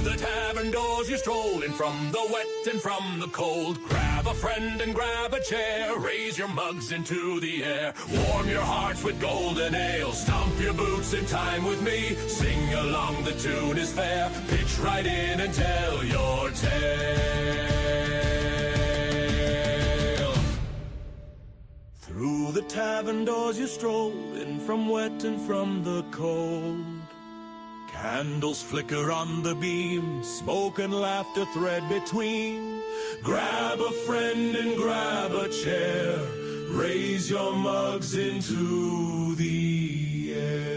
the tavern doors you stroll in, from the wet and from the cold. Grab a friend and grab a chair, raise your mugs into the air. Warm your hearts with golden ale, stomp your boots in time with me. Sing along, the tune is fair, pitch right in and tell your tale. Through the tavern doors you stroll in, from wet and from the cold. Candles flicker on the beam, smoke and laughter thread between. Grab a friend and grab a chair, raise your mugs into the air.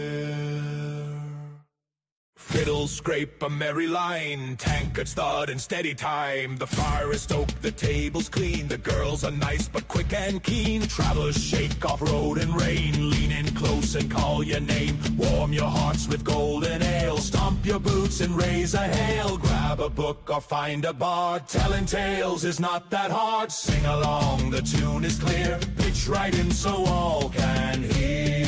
Fiddles scrape a merry line, tankards thud in steady time. The fire is stoked, the table's clean, the girls are nice but quick and keen. Travelers shake off road and rain, lean in close and call your name. Warm your hearts with golden ale, stomp your boots and raise a hail. Grab a book or find a bard, telling tales is not that hard. Sing along, the tune is clear, pitch right in so all can hear.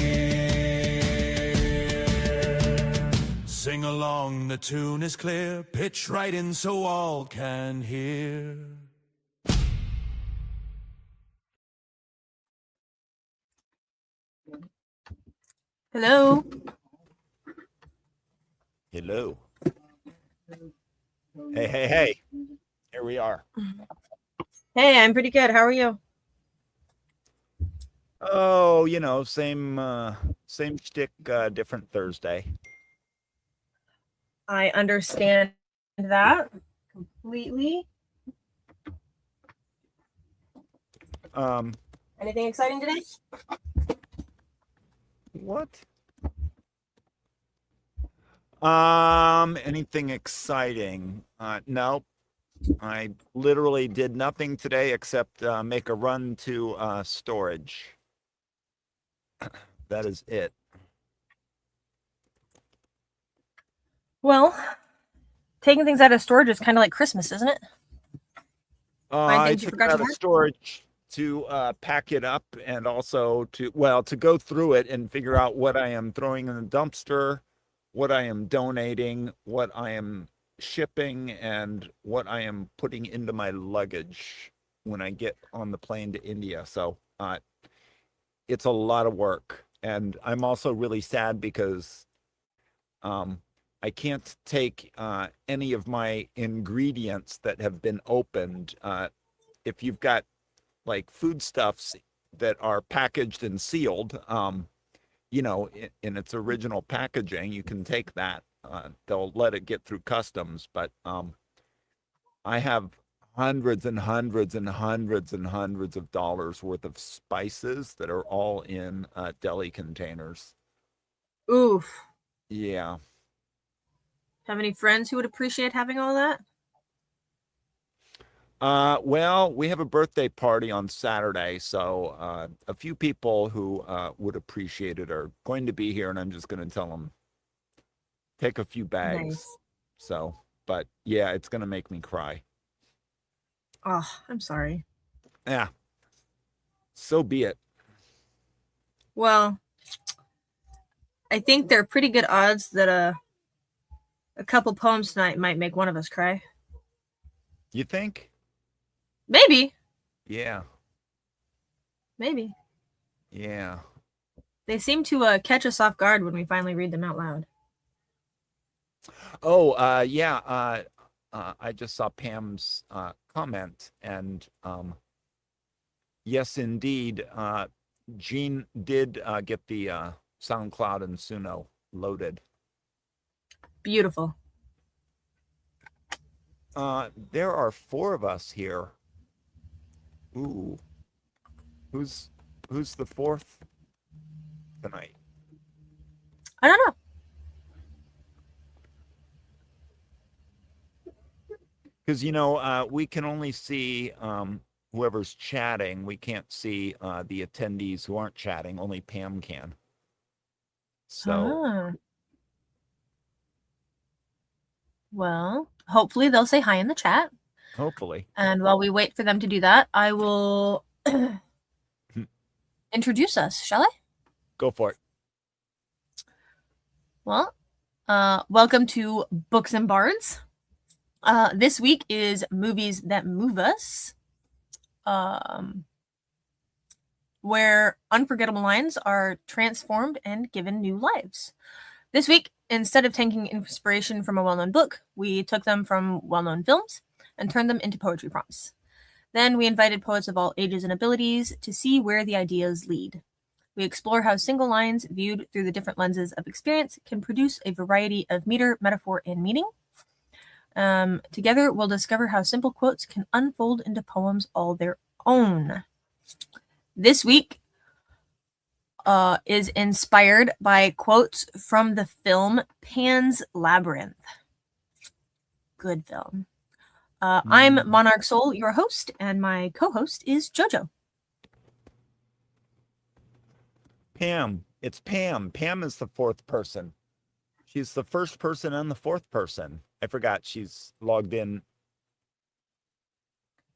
Sing along, the tune is clear, pitch right in so all can hear. Hello. Hello. Hey. Here we are. Hey, I'm pretty good. How are you? Oh, you know, same shtick, different Thursday. I understand that completely. Anything exciting today? What? Anything exciting? No. I literally did nothing today except make a run to storage. That is it. Well, taking things out of storage is kind of like Christmas, isn't it? I took it out of storage to pack it up, and also to go through it and figure out what I am throwing in the dumpster, what I am donating, what I am shipping, and what I am putting into my luggage when I get on the plane to India. So it's a lot of work, and I'm also really sad because I can't take any of my ingredients that have been opened. If you've got like foodstuffs that are packaged and sealed, you know, in its original packaging, you can take that. They'll let it get through customs, but I have hundreds and hundreds and hundreds and hundreds of dollars worth of spices that are all in deli containers. Oof. Yeah. Have any friends who would appreciate having all that? Well, we have a birthday party on Saturday, so a few people who would appreciate it are going to be here, and I'm just going to tell them, take a few bags. Nice. So, but yeah, it's going to make me cry. Oh, I'm sorry. Yeah. So be it. Well, I think there are pretty good odds that a couple poems tonight might make one of us cry. You think? Maybe. Yeah. Maybe. Yeah. They seem to catch us off guard when we finally read them out loud. Oh, yeah. I just saw Pam's comment, and yes, indeed, Jean did get the SoundCloud and Suno loaded. Beautiful. There are 4 of us here. Ooh. Who's the 4th tonight? I don't know. Because, you know, we can only see whoever's chatting. We can't see the attendees who aren't chatting. Only Pam can. So. Well, hopefully they'll say hi in the chat. Hopefully. And while we wait for them to do that, I will introduce us, shall I? Go for it. Well, welcome to Books and Bards. This week is Movies That Move Us, where unforgettable lines are transformed and given new lives. This week, instead of taking inspiration from a well-known book, we took them from well-known films and turned them into poetry prompts. Then we invited poets of all ages and abilities to see where the ideas lead. We explore how single lines, viewed through the different lenses of experience, can produce a variety of meter, metaphor, and meaning. Together, we'll discover how simple quotes can unfold into poems all their own. This week is inspired by quotes from the film Pan's Labyrinth. Good film. I'm MonarchSoul, your host, and my co-host is JoJo. Pam. It's Pam. Pam is the fourth person. She's the first person and the fourth person. I forgot she's logged in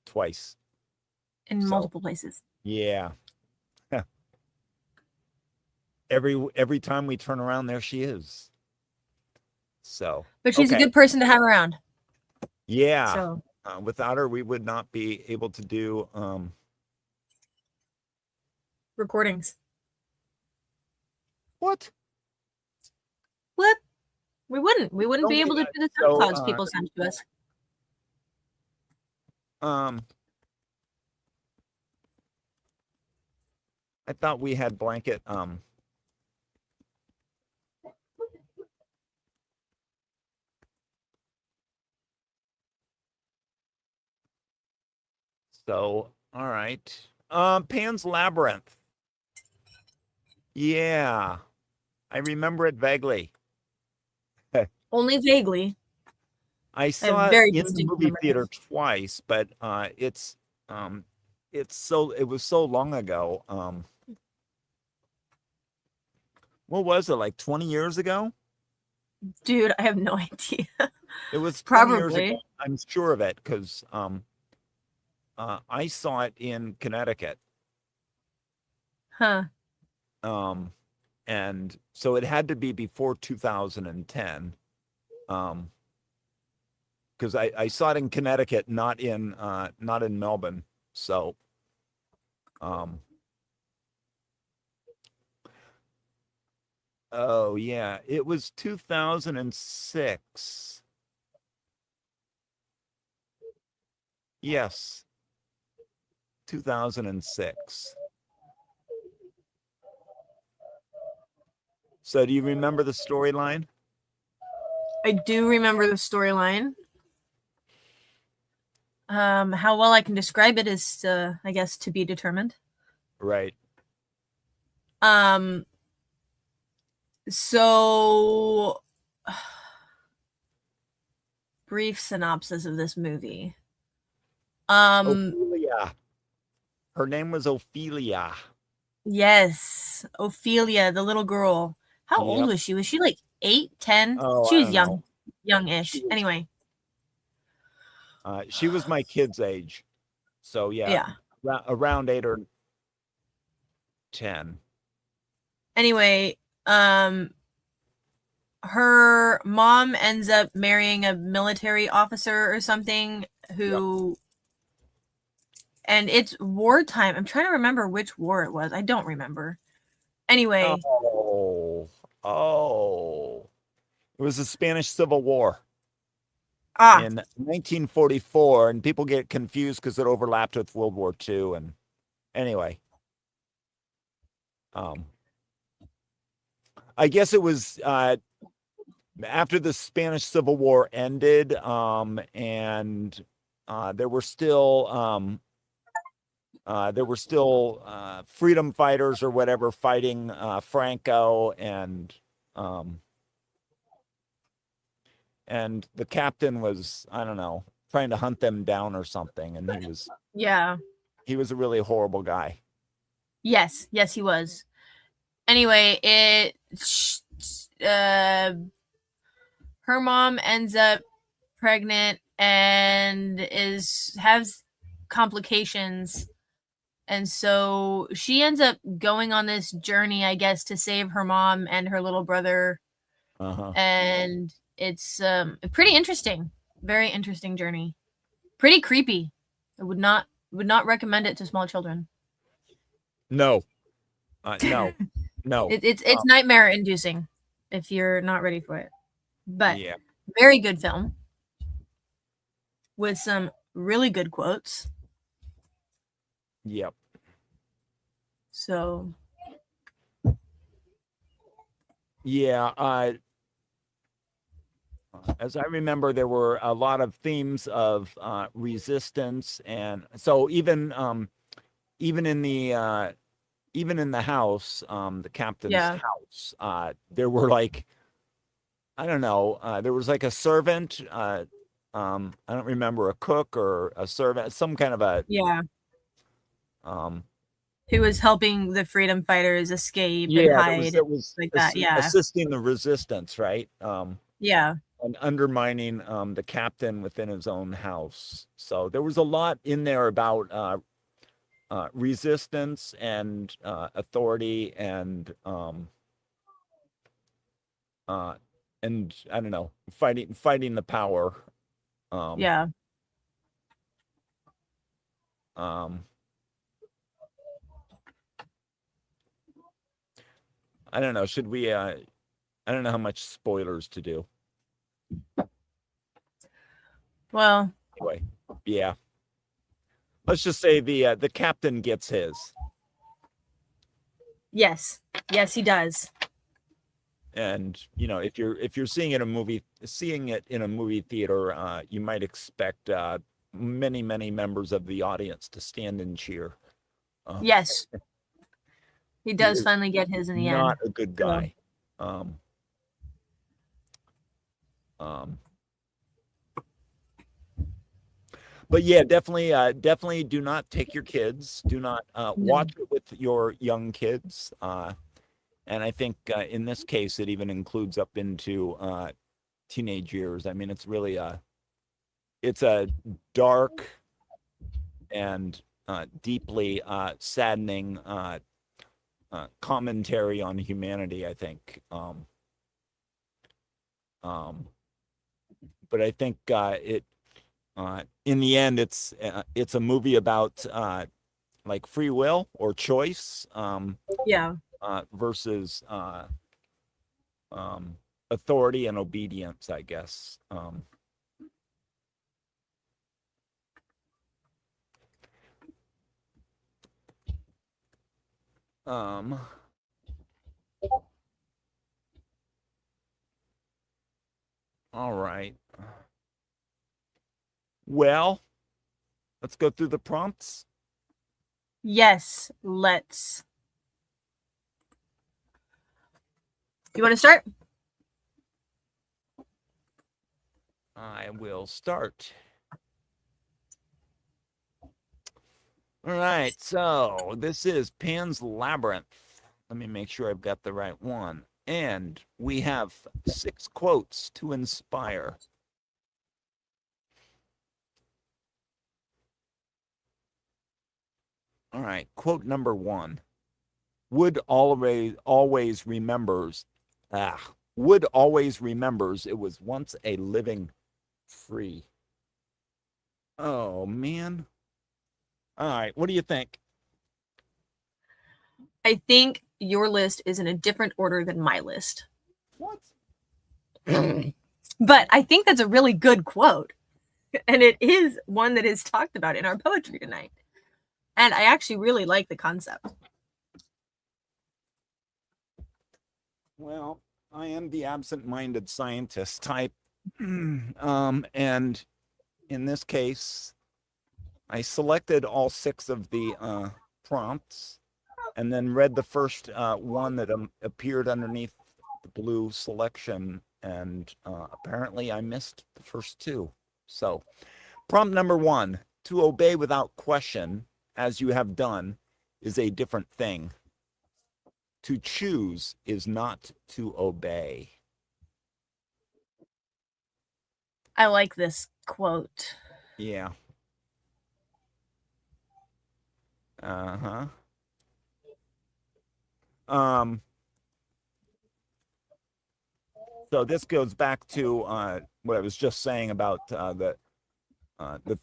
twice. In multiple places. Yeah. Every time we turn around, there she is. So. But she's a good person to have around. Yeah. So. Without her, we would not be able to do recordings. What? We wouldn't be able to do the SoundClouds people send to us. I thought we had blanket So, all right. Pan's Labyrinth. Yeah. I remember it vaguely. Only vaguely. I saw it in the movie theater twice, but it was so long ago. What was it, like 20 years ago? Dude, I have no idea. It was 20 years ago. I'm sure of it because I saw it in Connecticut. Huh. And so it had to be before 2010. Because I saw it in Connecticut, not in Melbourne. So oh yeah, it was 2006. Yes. 2006. So do you remember the storyline? I do remember the storyline. How well I can describe it is, I guess, to be determined. Right. So, brief synopsis of this movie. Ophelia. Her name was Ophelia. Yes, Ophelia, the little girl. How old was she? Was she like 8, 10? Oh, she was youngish. Anyway. She was my kid's age. So yeah. Around 8 or 10. Anyway, her mom ends up marrying a military officer or something who and it's wartime. I'm trying to remember which war it was. I don't remember. Anyway. Oh. It was the Spanish Civil War. In 1944, and people get confused because it overlapped with World War II. And anyway, I guess it was after the Spanish Civil War ended, and there were still freedom fighters or whatever fighting Franco, and the captain was, I don't know, trying to hunt them down or something. And he was a really horrible guy. Yes, he was. Anyway, her mom ends up pregnant and has complications. And so she ends up going on this journey, I guess, to save her mom and her little brother. And it's pretty interesting. Very interesting journey. Pretty creepy. I would not recommend it to small children. No. No. It's nightmare inducing if you're not ready for it. But yeah. Very good film with some really good quotes. Yep. So yeah, as I remember, there were a lot of themes of resistance, and so even in the house, the captain's house, there were like, I don't know, there was like a servant. I don't remember, a cook or a servant, some kind of a who was helping the freedom fighters escape and hide. That was like that. Yeah, assisting the resistance, right? Yeah. And undermining the captain within his own house. So there was a lot in there about resistance and authority and I don't know, fighting the power. Yeah. I don't know. Should we? I don't know how much spoilers to do. Well, anyway, yeah. Let's just say the captain gets his. Yes, he does. And if you're seeing it in a movie theater, you might expect many members of the audience to stand and cheer. Yes, he does finally get his in the end. Not a good guy. But yeah, definitely do not take your kids. Do not watch it with your young kids. And I think in this case, it even includes up into teenage years. I mean, it's really it's a dark and deeply saddening commentary on humanity, I think. But I think it in the end, it's a movie about like free will or choice. Versus authority and obedience, I guess. All right. Well, let's go through the prompts. Yes, let's. You want to start? I will start. All right, so this is Pan's Labyrinth. Let me make sure I've got the right one. And we have 6 quotes to inspire. All right, quote number 1. Wood always remembers it was once a living free. Oh, man. All right, what do you think? I think your list is in a different order than my list. What? But I think that's a really good quote. And it is one that is talked about in our poetry tonight. And I actually really like the concept. Well, I am the absent-minded scientist type. And in this case, I selected all 6 of the prompts and then read the first one that appeared underneath the blue selection. And apparently I missed the first 2. So prompt number 1, to obey without question, as you have done, is a different thing. To choose is not to obey. I like this quote. Yeah. Uh-huh. So this goes back to what I was just saying about the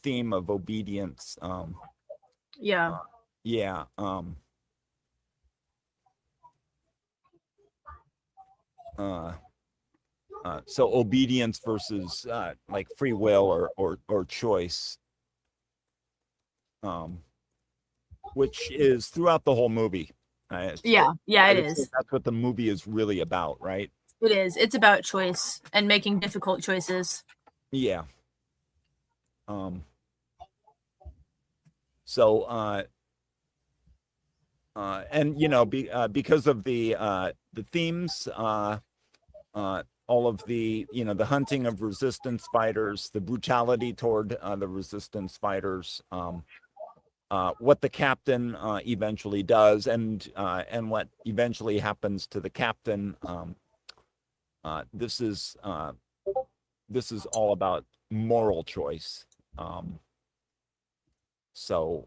theme of obedience. Yeah. Yeah. So obedience versus like free will or choice, which is throughout the whole movie. Yeah, it is. That's what the movie is really about, right? It is. It's about choice and making difficult choices. Yeah. So and because of the themes, all of the the hunting of resistance fighters, the brutality toward the resistance fighters, what the captain eventually does, and what eventually happens to the captain. This is all about moral choice. So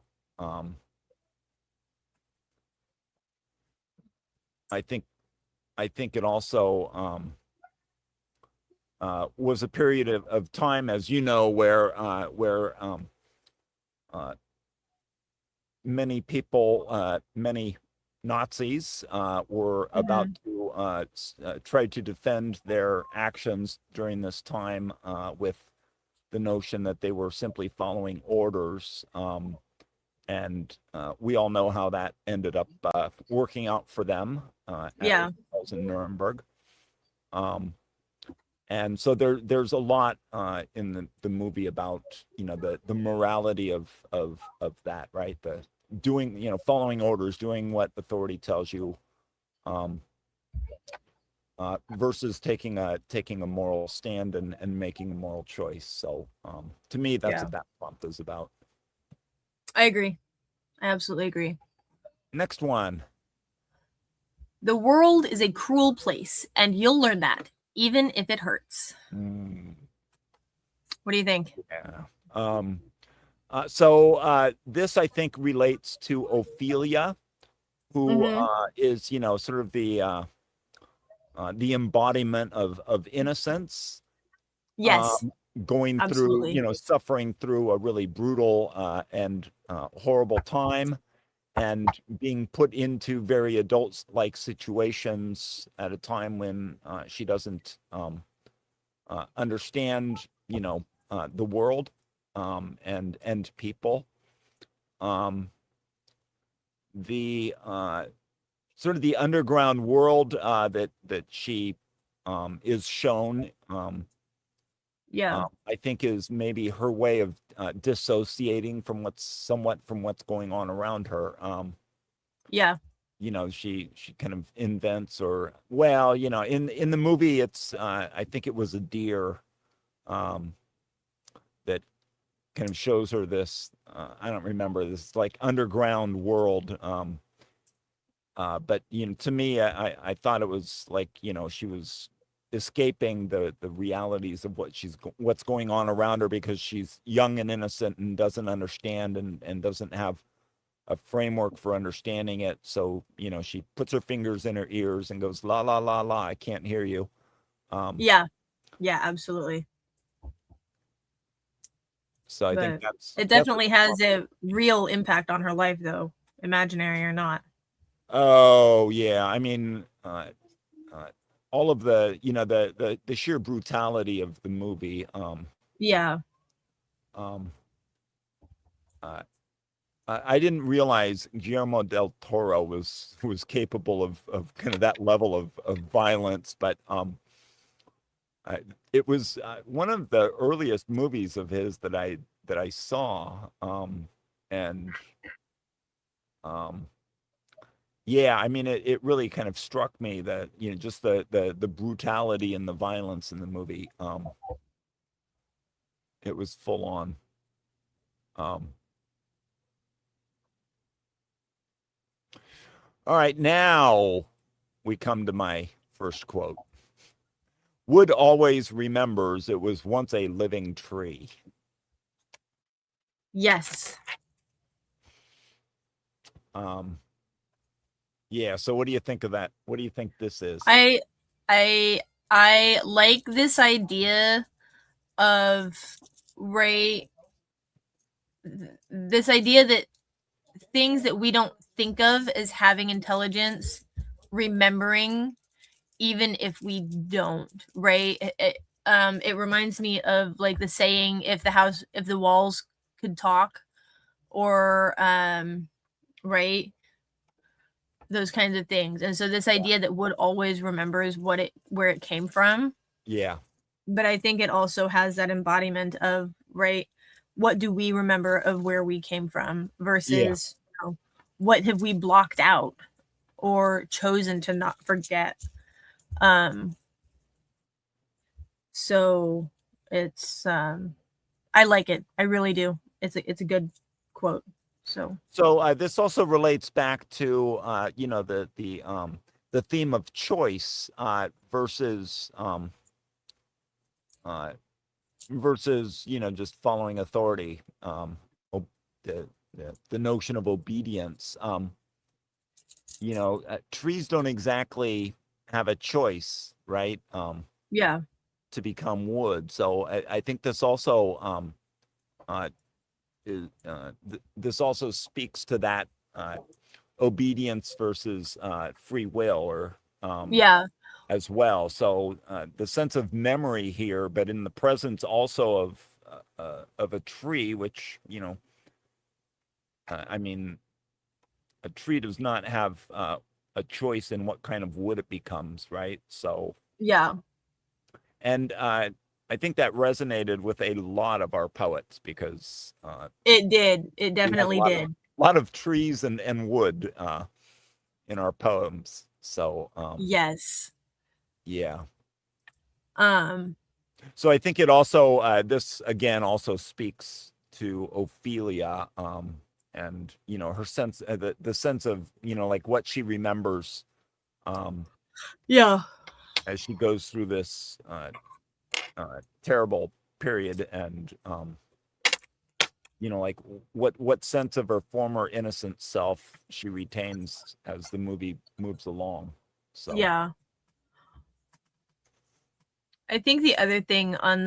I think it also was a period of time, as you know, where many people, many Nazis were about to try to defend their actions during this time with the notion that they were simply following orders. And we all know how that ended up working out for them in Nuremberg. And so there's a lot in the movie about the morality of that, right? The doing following orders, doing what authority tells you, versus taking a moral stand and making a moral choice. So to me, that's what that month is about. I agree. I absolutely agree. Next one. The world is a cruel place, and you'll learn that, even if it hurts. What do you think? Yeah. So this, I think, relates to Ophelia, who is, sort of the embodiment of innocence. Yes. Going absolutely. through, suffering through a really brutal and horrible time, and being put into very adult-like situations at a time when she doesn't understand, the world and people. The sort of the underground world that she is shown, I think is maybe her way of dissociating from what's going on around her. She kind of invents, or in the movie it's I think it was a deer that kind of shows her this I don't remember, this like underground world, but to me I thought it was like she was escaping the realities of what's going on around her, because she's young and innocent and doesn't understand and doesn't have a framework for understanding it. So she puts her fingers in her ears and goes, la la la la, I can't hear you. Absolutely. So I think it definitely has a real impact on her life, though, imaginary or not. Oh yeah, I mean all of the the sheer brutality of the movie. I didn't realize Guillermo del Toro was capable of kind of that level of violence, but it was one of the earliest movies of his that I saw, and yeah, I mean it really kind of struck me that just the brutality and the violence in the movie. It was full on. All right, now we come to my first quote. Wood always remembers it was once a living tree. Yes. Yeah, so what do you think of that? What do you think this is? I I like this idea of this idea that things that we don't think of as having intelligence, remembering, even if we don't, right? It reminds me of like the saying, if the walls could talk, or right, those kinds of things. And so this idea that wood always remembers where it came from. Yeah. But I think it also has that embodiment of, right, what do we remember of where we came from versus what have we blocked out or chosen to not forget. So it's I like it. I really do. It's a good quote. So this also relates back to the theme of choice versus just following authority, the notion of obedience. Trees don't exactly have a choice, right? To become wood. So I think this also this also speaks to that obedience versus free will, or as well. So the sense of memory here, but in the presence also of a tree, which I mean, a tree does not have a choice in what kind of wood it becomes, right? So and I think that resonated with a lot of our poets, because it did. It definitely did. A lot of trees and wood in our poems. So yes. Yeah. So I think it also this again also speaks to Ophelia, and her sense, the sense of like what she remembers as she goes through this terrible period, and like what sense of her former innocent self she retains as the movie moves along. So I think the other thing on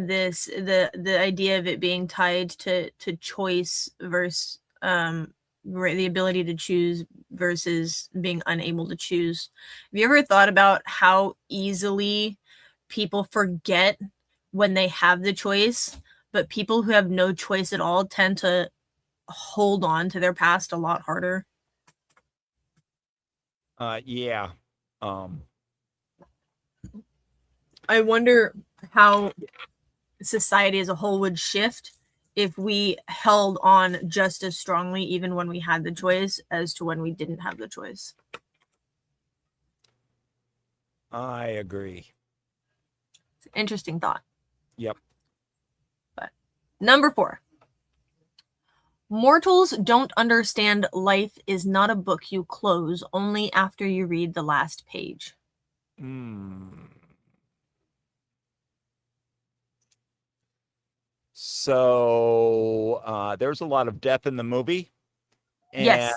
this, the idea of it being tied to choice versus the ability to choose versus being unable to choose. Have you ever thought about how easily people forget when they have the choice, but people who have no choice at all tend to hold on to their past a lot harder? Yeah. I wonder how society as a whole would shift if we held on just as strongly even when we had the choice as to when we didn't have the choice. I agree. It's an interesting thought. Yep. But number 4. Mortals don't understand life is not a book you close only after you read the last page. So there's a lot of death in the movie, and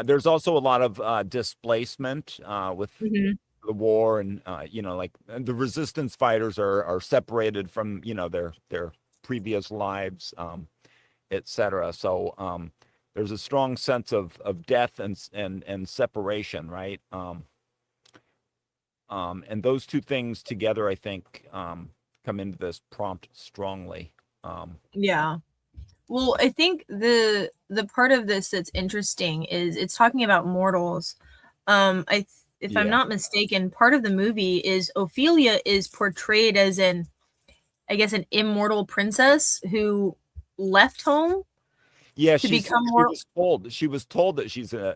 there's also a lot of displacement with the war, and like the resistance fighters are separated from their previous lives, etc. So there's a strong sense of death and separation, right? And those two things together, I think, come into this prompt strongly. Well, I think the part of this that's interesting is it's talking about mortals. If I'm not mistaken, part of the movie is Ophelia is portrayed as an immortal princess who left home. Yeah, she was told that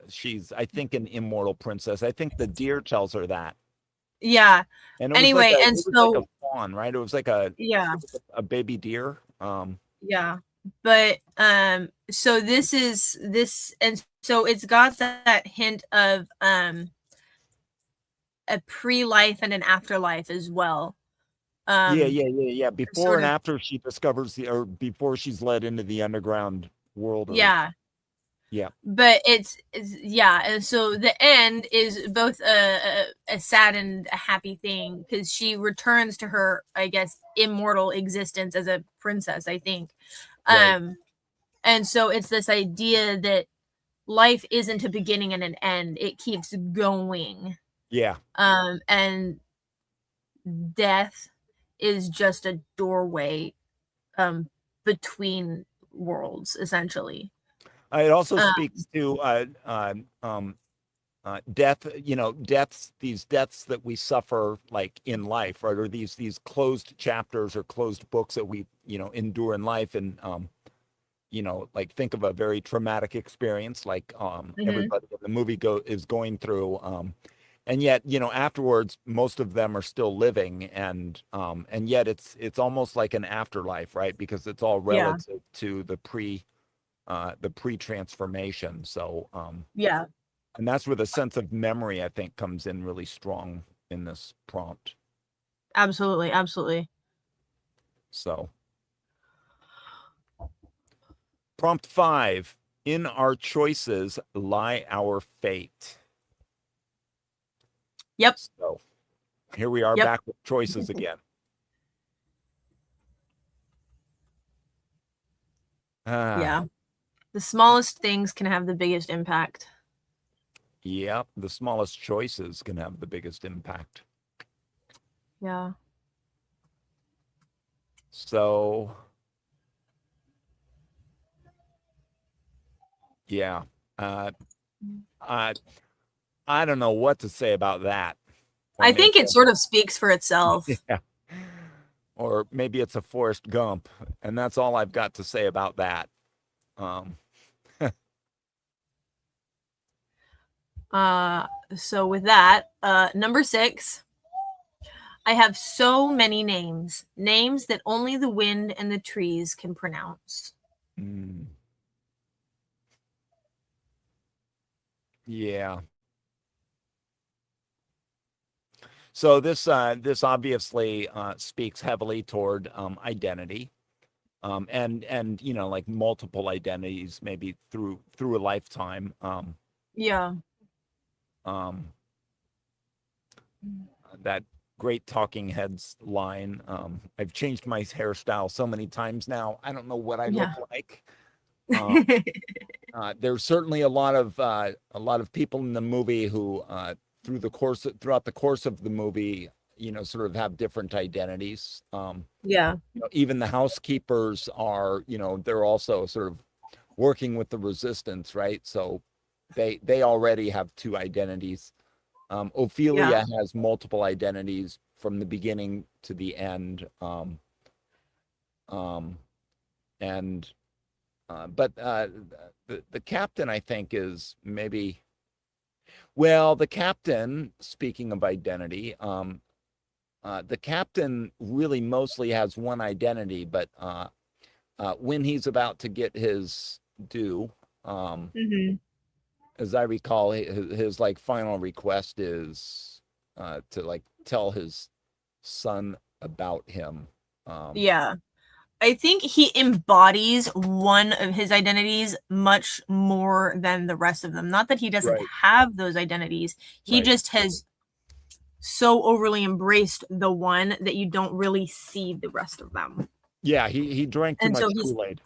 she's I think an immortal princess. I think the deer tells her that. Yeah. And it anyway, was like and so like a fawn, right? It was like a baby deer. Yeah. But so this, and so it's got that hint of a pre-life and an afterlife as well. Before and after she discovers or before she's led into the underground world. Yeah. But it's yeah, and so the end is both a sad and a happy thing, because she returns to her, I guess, immortal existence as a princess, I think. Right. And so it's this idea that life isn't a beginning and an end, it keeps going. Yeah. And death is just a doorway between worlds, essentially. It also speaks to death, these deaths that we suffer like in life, right? Or these closed chapters or closed books that we, endure in life. And, like think of a very traumatic experience, like everybody in the movie is going through. And yet, afterwards, most of them are still living, and yet it's almost like an afterlife, right? Because it's all relative to the pre-transformation. So, Yeah. and that's where the sense of memory, I think, comes in really strong in this prompt. Absolutely. Absolutely. So, prompt 5, in our choices lie our fate. Yep. So, here we are back with choices again. Yeah. The smallest things can have the biggest impact. Yeah, the smallest choices can have the biggest impact. Yeah. So, yeah. I don't know what to say about that. I think it sort of speaks for itself. Yeah. Or maybe it's a Forrest Gump, and that's all I've got to say about that. So with that, number 6, I have so many names that only the wind and the trees can pronounce. Yeah. So this obviously speaks heavily toward identity, and like multiple identities, maybe through a lifetime. That great Talking Heads line. I've changed my hairstyle so many times now. I don't know what I look like. There's certainly a lot of people in the movie who throughout the course of the movie, sort of have different identities. Even the housekeepers are, they're also sort of working with the resistance, right? So they already have 2 identities. Ophelia has multiple identities from the beginning to the end. But the captain, I think, is maybe, well, the captain, speaking of identity, the captain really mostly has one identity, but when he's about to get his due, as I recall, his like final request is to like tell his son about him. I think he embodies one of his identities much more than the rest of them. Not that he doesn't have those identities. He just has so overly embraced the one that you don't really see the rest of them. Yeah, he drank too much Kool-Aid.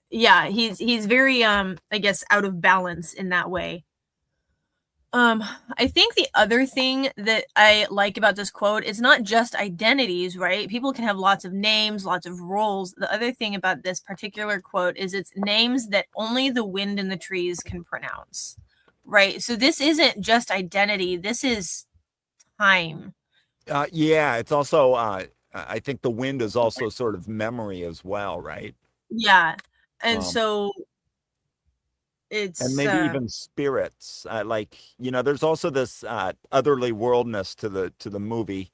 Yeah, he's very I guess out of balance in that way. I think the other thing that I like about this quote is not just identities, right? People can have lots of names, lots of roles. The other thing about this particular quote is it's names that only the wind and the trees can pronounce, right? So this isn't just identity, this is time. Yeah, it's also I think the wind is also sort of memory as well, right? Yeah. And so it's and maybe even spirits, like there's also this otherly worldness to the movie,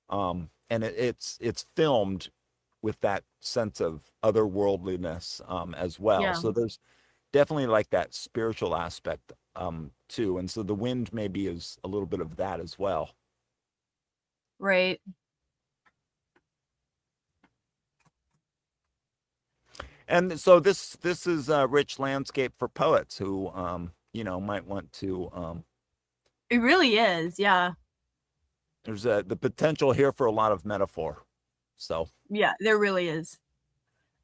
and it's filmed with that sense of otherworldliness as well. So there's definitely like that spiritual aspect too, and so the wind maybe is a little bit of that as well. Right. And so this is a rich landscape for poets who might want to It really is, yeah. There's the potential here for a lot of metaphor. So yeah, there really is.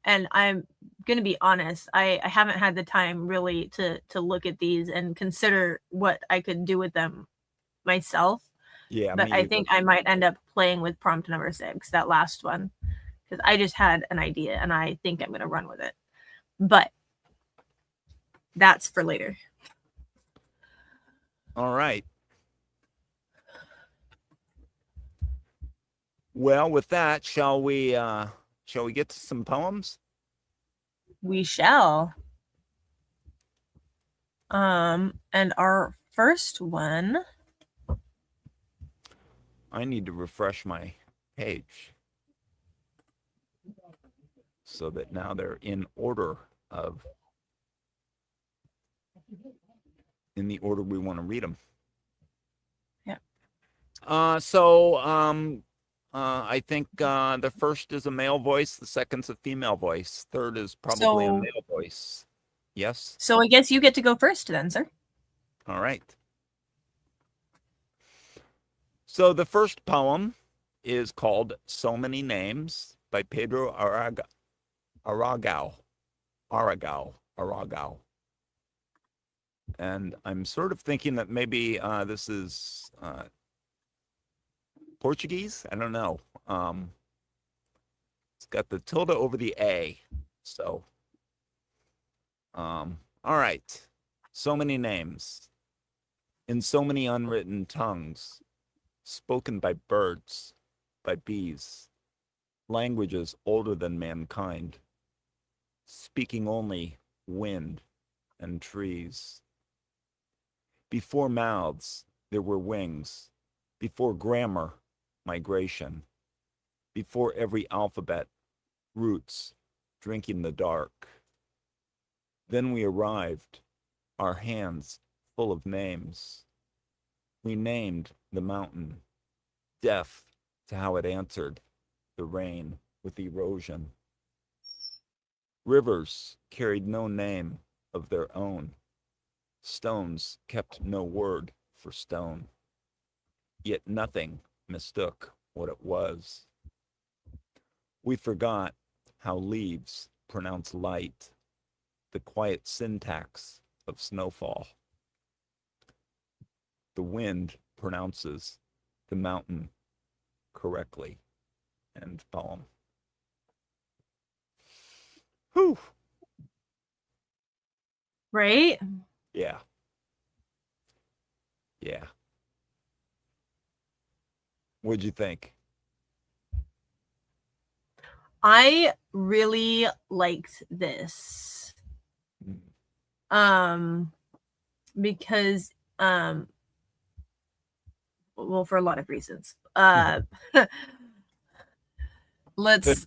And I'm going to be honest, I haven't had the time really to look at these and consider what I could do with them myself. Yeah, but I think I might end up playing with prompt number 6, that last one, because I just had an idea and I think I'm going to run with it. But that's for later. All right. Well, with that, shall we get to some poems? We shall. And our first one. I need to refresh my page so that now they're in order in the order we want to read them. Yeah. I think the first is a male voice, the second's a female voice, third is probably a male voice. Yes. So I guess you get to go first then, sir. All right. So the first poem is called So Many Names by Pedro Aragao. And I'm sort of thinking that maybe this is Portuguese. I don't know. It's got the tilde over the A. So, all right. So many names in so many unwritten tongues, spoken by birds, by bees, languages older than mankind, speaking only wind and trees. Before mouths, there were wings. Before grammar, migration. Before every alphabet, roots, drinking the dark. Then we arrived, our hands full of names. We named the mountain, deaf to how it answered the rain with erosion. Rivers carried no name of their own. Stones kept no word for stone. Yet nothing mistook what it was. We forgot how leaves pronounce light, the quiet syntax of snowfall. The wind pronounces the mountain correctly. End poem. Whew. Right? Yeah. Yeah. What'd you think? I really liked this. Because well, for a lot of reasons. Let's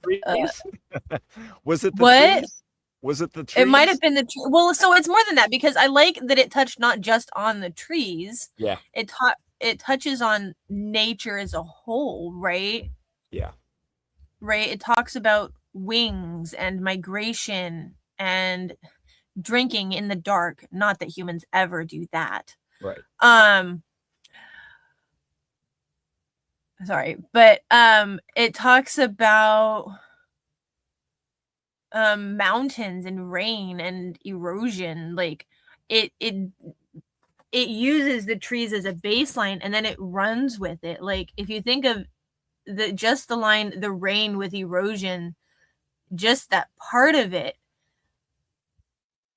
was it the what? trees? Was it the trees? It might have been the tree. Well, so it's more than that, because I like that it touched not just on the trees. Yeah. It touches on nature as a whole, right? Yeah. Right. It talks about wings and migration and drinking in the dark. Not that humans ever do that. Right. Sorry, but it talks about mountains and rain and erosion. Like it uses the trees as a baseline and then it runs with it. Like if you think of the line, the rain with erosion, just that part of it,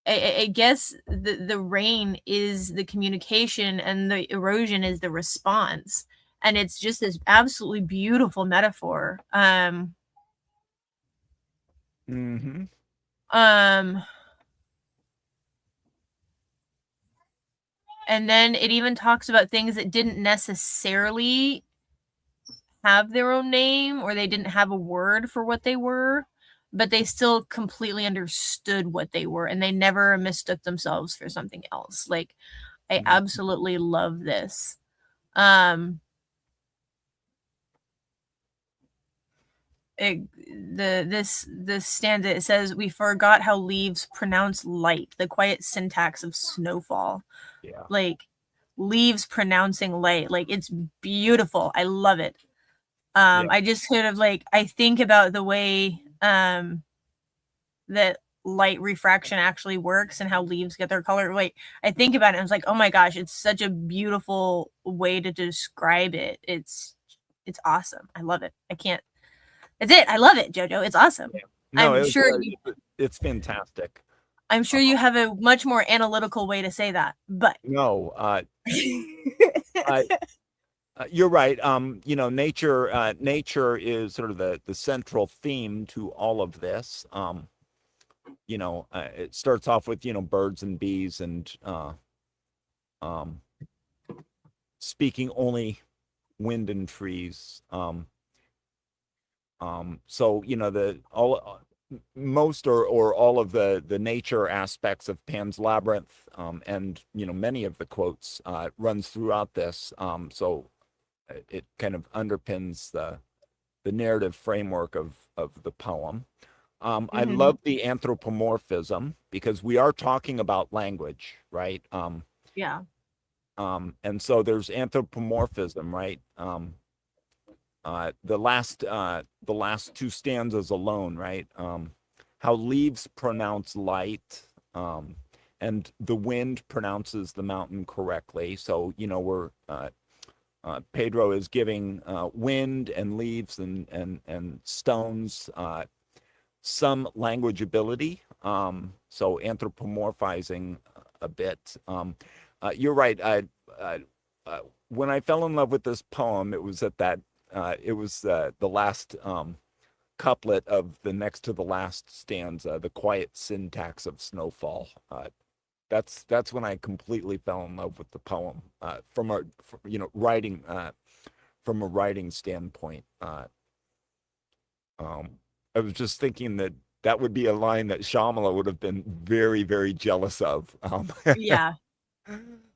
I guess the rain is the communication and the erosion is the response. And it's just this absolutely beautiful metaphor. Mm-hmm. And then it even talks about things that didn't necessarily have their own name, or they didn't have a word for what they were, but they still completely understood what they were, and they never mistook themselves for something else. Like, I absolutely love this. this stanza, it says, "We forgot how leaves pronounce light, the quiet syntax of snowfall." Yeah. Like leaves pronouncing light. Like it's beautiful. I love it. I just sort of like, I think about the way that light refraction actually works and how leaves get their color. Like I think about it and I was like, oh my gosh, it's such a beautiful way to describe it. It's awesome. I love it. I can't. That's it. I love it, JoJo. It's awesome. Yeah. No, I'm sure it's fantastic. I'm sure you have a much more analytical way to say that, but no, you're right. Nature is sort of the central theme to all of this. It starts off with birds and bees and speaking only wind and trees. So most or all of the nature aspects of Pan's Labyrinth, and many of the quotes runs throughout this. So it kind of underpins the narrative framework of the poem. I love the anthropomorphism because we are talking about language, right? Yeah. And so there's anthropomorphism, right? The last two stanzas alone, right? How leaves pronounce light, and the wind pronounces the mountain correctly. So we're Pedro is giving wind and leaves and stones some language ability. So anthropomorphizing a bit. You're right. When I fell in love with this poem, it was it was the last couplet of the next to the last stanza, the quiet syntax of snowfall. That's when I completely fell in love with the poem from a writing standpoint. I was just thinking that would be a line that Shyamala would have been very, very jealous of. Yeah.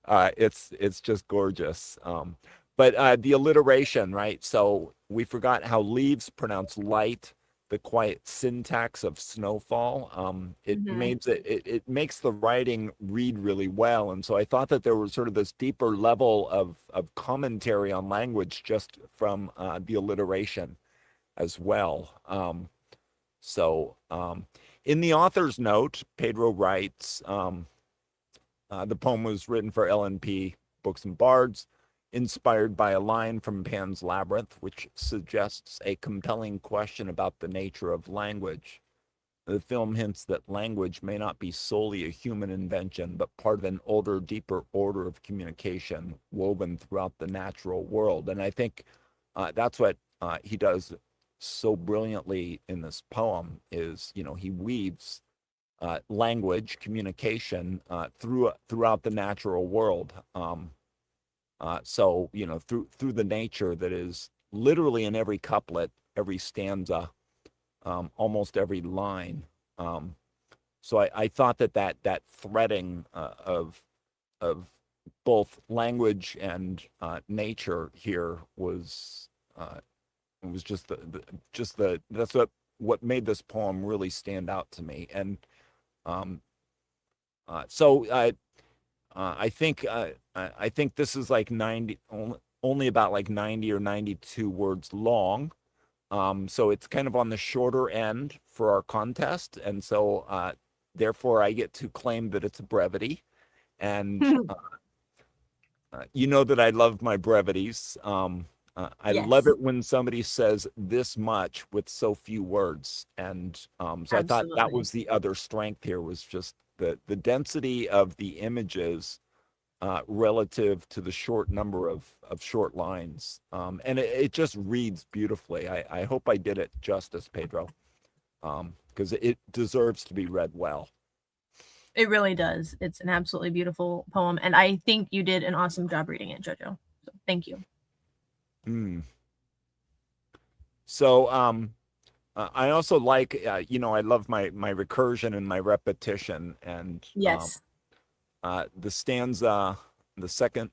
It's just gorgeous. But the alliteration, right? So we forgot how leaves pronounce light, the quiet syntax of snowfall. It makes the writing read really well. And so I thought that there was sort of this deeper level of commentary on language just from the alliteration as well. In the author's note, Pedro writes, the poem was written for LNP Books and Bards, inspired by a line from Pan's Labyrinth, which suggests a compelling question about the nature of language. The film hints that language may not be solely a human invention, but part of an older, deeper order of communication woven throughout the natural world. And I think that's what he does so brilliantly in this poem is, he weaves language, communication throughout the natural world. So through the nature that is literally in every couplet, every stanza, almost every line. So I thought that threading of both language and nature here was just that's what made this poem really stand out to me. And I think this is like only about like 90 or 92 words long. So it's kind of on the shorter end for our contest. And so therefore I get to claim that it's a brevity. And that I love my brevities. I love it when somebody says this much with so few words. And so I thought that was the other strength here, was just the density of the images relative to the short number of short lines. And it just reads beautifully. I hope I did it justice, Pedro, because it deserves to be read well. It really does. It's an absolutely beautiful poem. And I think you did an awesome job reading it, JoJo. So thank you. So I also like, I love my recursion and my repetition. And yes, the stanza, the second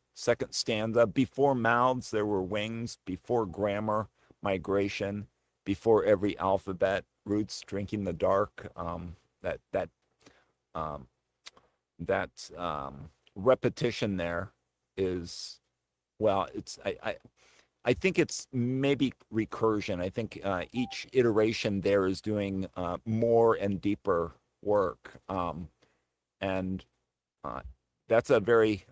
stanza, before mouths there were wings, before grammar, migration, before every alphabet, roots drinking the dark. That repetition there is, well, I think it's maybe recursion. I think each iteration there is doing more and deeper work, and that's a very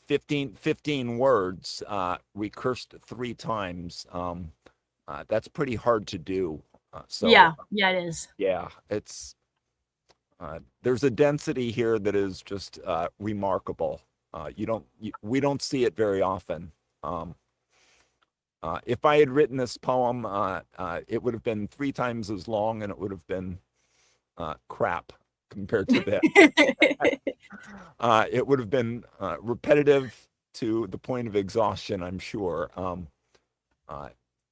15 words recursed 3 times. That's pretty hard to do. Yeah, it is. Yeah, it's there's a density here that is just remarkable. We don't see it very often. If I had written this poem, it would have been 3 times as long, and it would have been crap compared to that. It would have been repetitive to the point of exhaustion, I'm sure.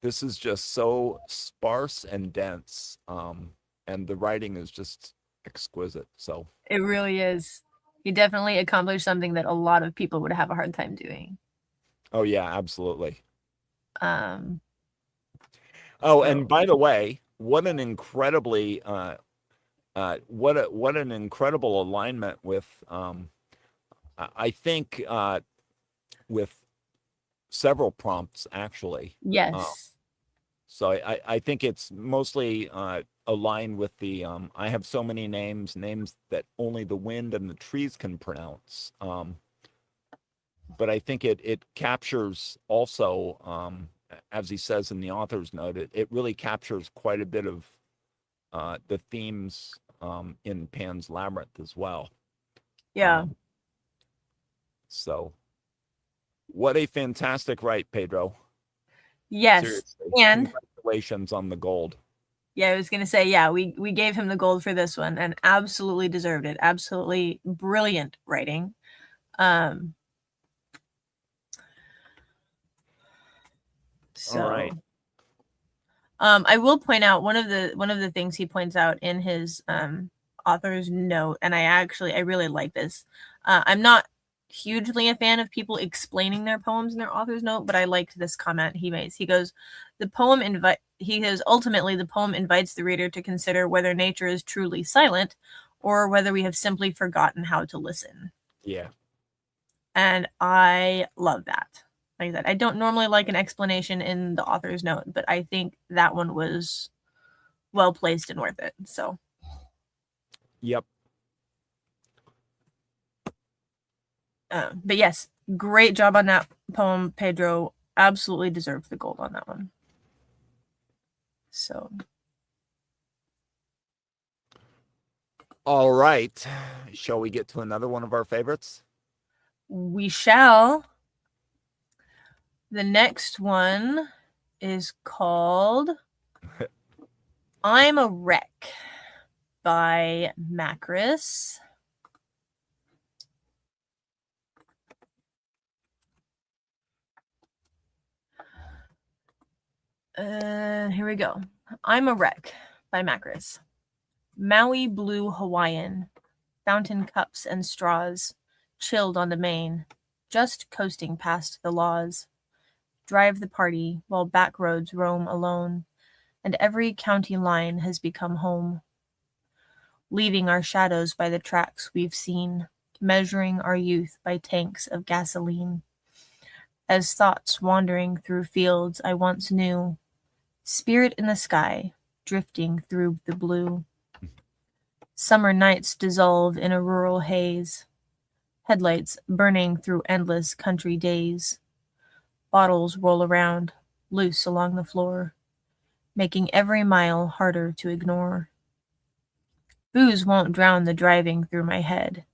This is just so sparse and dense, and the writing is just exquisite. So it really is. He definitely accomplished something that a lot of people would have a hard time doing. Oh yeah, absolutely. And by the way, what an incredibly what an incredible alignment with I think with several prompts actually. Yes. So I think it's mostly aligned with the I have so many names that only the wind and the trees can pronounce. But I think it captures also, as he says in the author's note, it really captures quite a bit of the themes in Pan's Labyrinth as well. Yeah. So what a fantastic write, Pedro. Yes. Seriously. And congratulations on the gold. Yeah, I was gonna say, yeah, we gave him the gold for this one and absolutely deserved it. Absolutely brilliant writing. So, all right. I will point out one of the things he points out in his author's note, and I really like this. I'm not hugely a fan of people explaining their poems in their author's note, but I liked this comment he makes. He goes, ultimately the poem invites the reader to consider whether nature is truly silent or whether we have simply forgotten how to listen. Yeah. And I love that. Like that. I don't normally like an explanation in the author's note, but I think that one was well placed and worth it. So. Yep. But yes, great job on that poem, Pedro. Absolutely deserved the gold on that one. So. All right. Shall we get to another one of our favorites? We shall. The next one is called I'm a Wreck by Macris. Here we go. I'm a Wreck by Macris. Maui blue Hawaiian, fountain cups and straws, chilled on the main, just coasting past the laws. Drive the party while back roads roam alone, and every county line has become home. Leaving our shadows by the tracks we've seen, measuring our youth by tanks of gasoline. As thoughts wandering through fields I once knew, spirit in the sky, drifting through the blue. Summer nights dissolve in a rural haze, headlights burning through endless country days. Bottles roll around, loose along the floor, making every mile harder to ignore. Booze won't drown the driving through my head,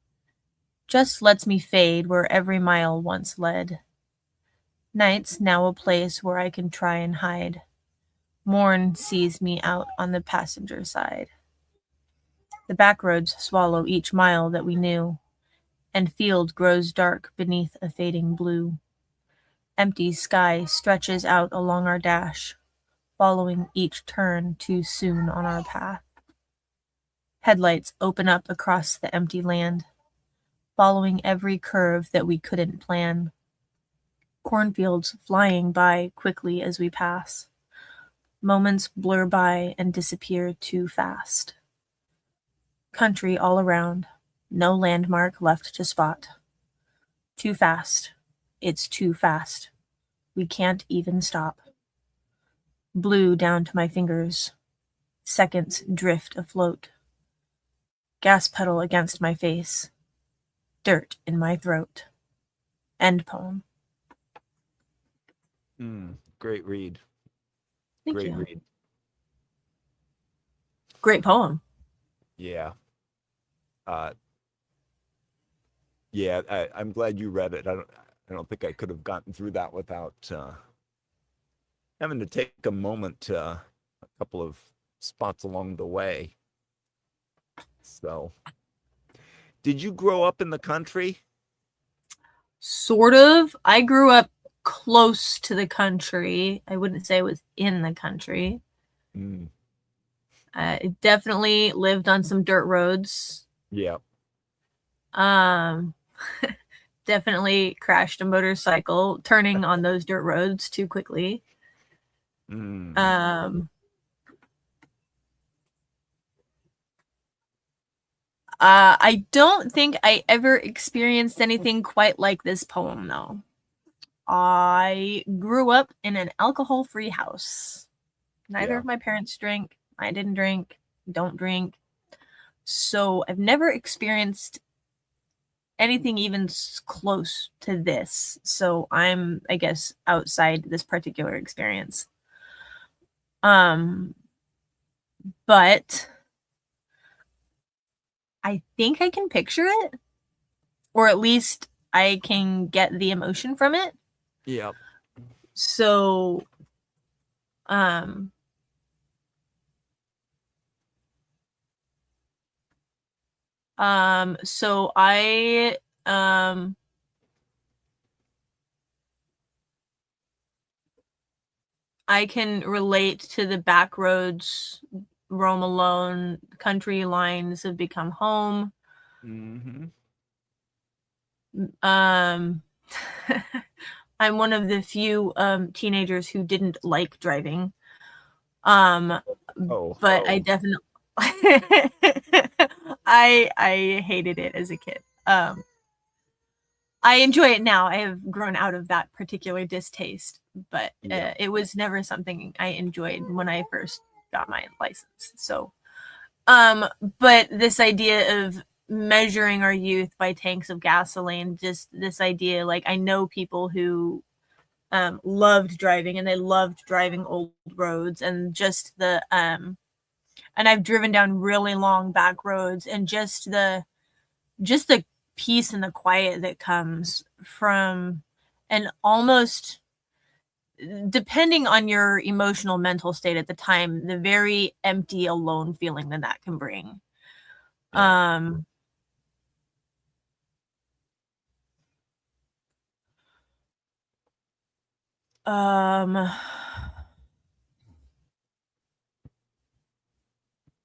just lets me fade where every mile once led. Nights now a place where I can try and hide. Morn sees me out on the passenger side. The back roads swallow each mile that we knew, and field grows dark beneath a fading blue. Empty sky stretches out along our dash, following each turn too soon on our path. Headlights open up across the empty land, following every curve that we couldn't plan. cornfields flying by quickly as we pass. Moments blur by and disappear too fast. Country all around, no landmark left to spot. Too fast, it's too fast. We can't even stop. Blue down to my fingers, seconds drift afloat. Gas pedal against my face, dirt in my throat. End poem. Great read. Thank Great you. read. Great poem. Yeah. Yeah, I'm glad you read it. I don't think I could have gotten through that without having to take a moment, a couple of spots along the way. So, did you grow up in the country? Sort of. I grew up close to the country. I wouldn't say I was in the country. I definitely lived on some dirt roads. Yeah. Definitely crashed a motorcycle turning on those dirt roads too quickly. I don't think I ever experienced anything quite like this poem, though. I grew up in an alcohol-free house. Neither of my parents drink. I didn't drink. Don't drink. So I've never experienced anything even close to this. So I'm, I guess, outside this particular experience. But I think I can picture it, or at least I can get the emotion from it. Yeah. So, so I can relate to the back roads roam alone, country lines have become home. I'm one of the few teenagers who didn't like driving. But I definitely I hated it as a kid. I enjoy it now. I have grown out of that particular distaste, but it was never something I enjoyed when I first got my license. So, but this idea of measuring our youth by tanks of gasoline, just this idea, like I know people who loved driving and they loved driving old roads, and just the and I've driven down really long back roads, and just the peace and the quiet that comes from, and almost, depending on your emotional mental state at the time, the very empty, alone feeling that can bring.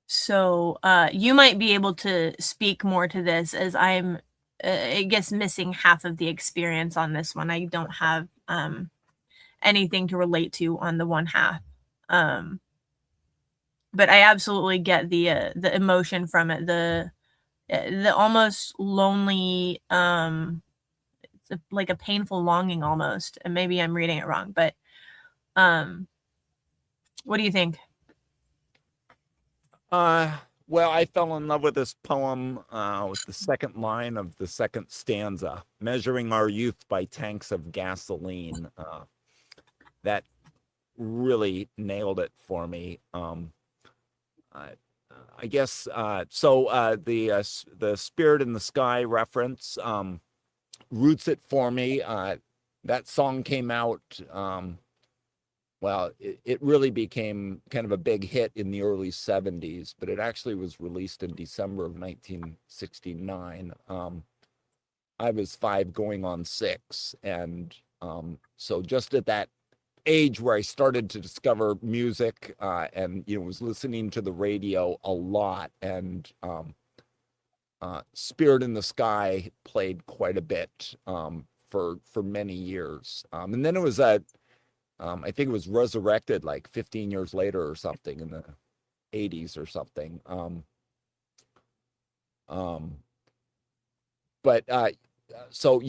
So you might be able to speak more to this, as I'm, I guess, missing half of the experience on this one. I don't have anything to relate to on the one half. But I absolutely get the emotion from it, the almost lonely, it's like a painful longing almost. And maybe I'm reading it wrong, but what do you think? Well, I fell in love with this poem with the second line of the second stanza, measuring our youth by tanks of gasoline. That really nailed it for me. I guess so. The Spirit in the Sky reference roots it for me. That song came out. Well, it really became kind of a big hit in the early 70s, but it actually was released in December of 1969. I was 5 going on 6. And so just at that age where I started to discover music and, was listening to the radio a lot. And Spirit in the Sky played quite a bit for many years. And then it was I think it was resurrected like 15 years later or something in the 80s or something. But so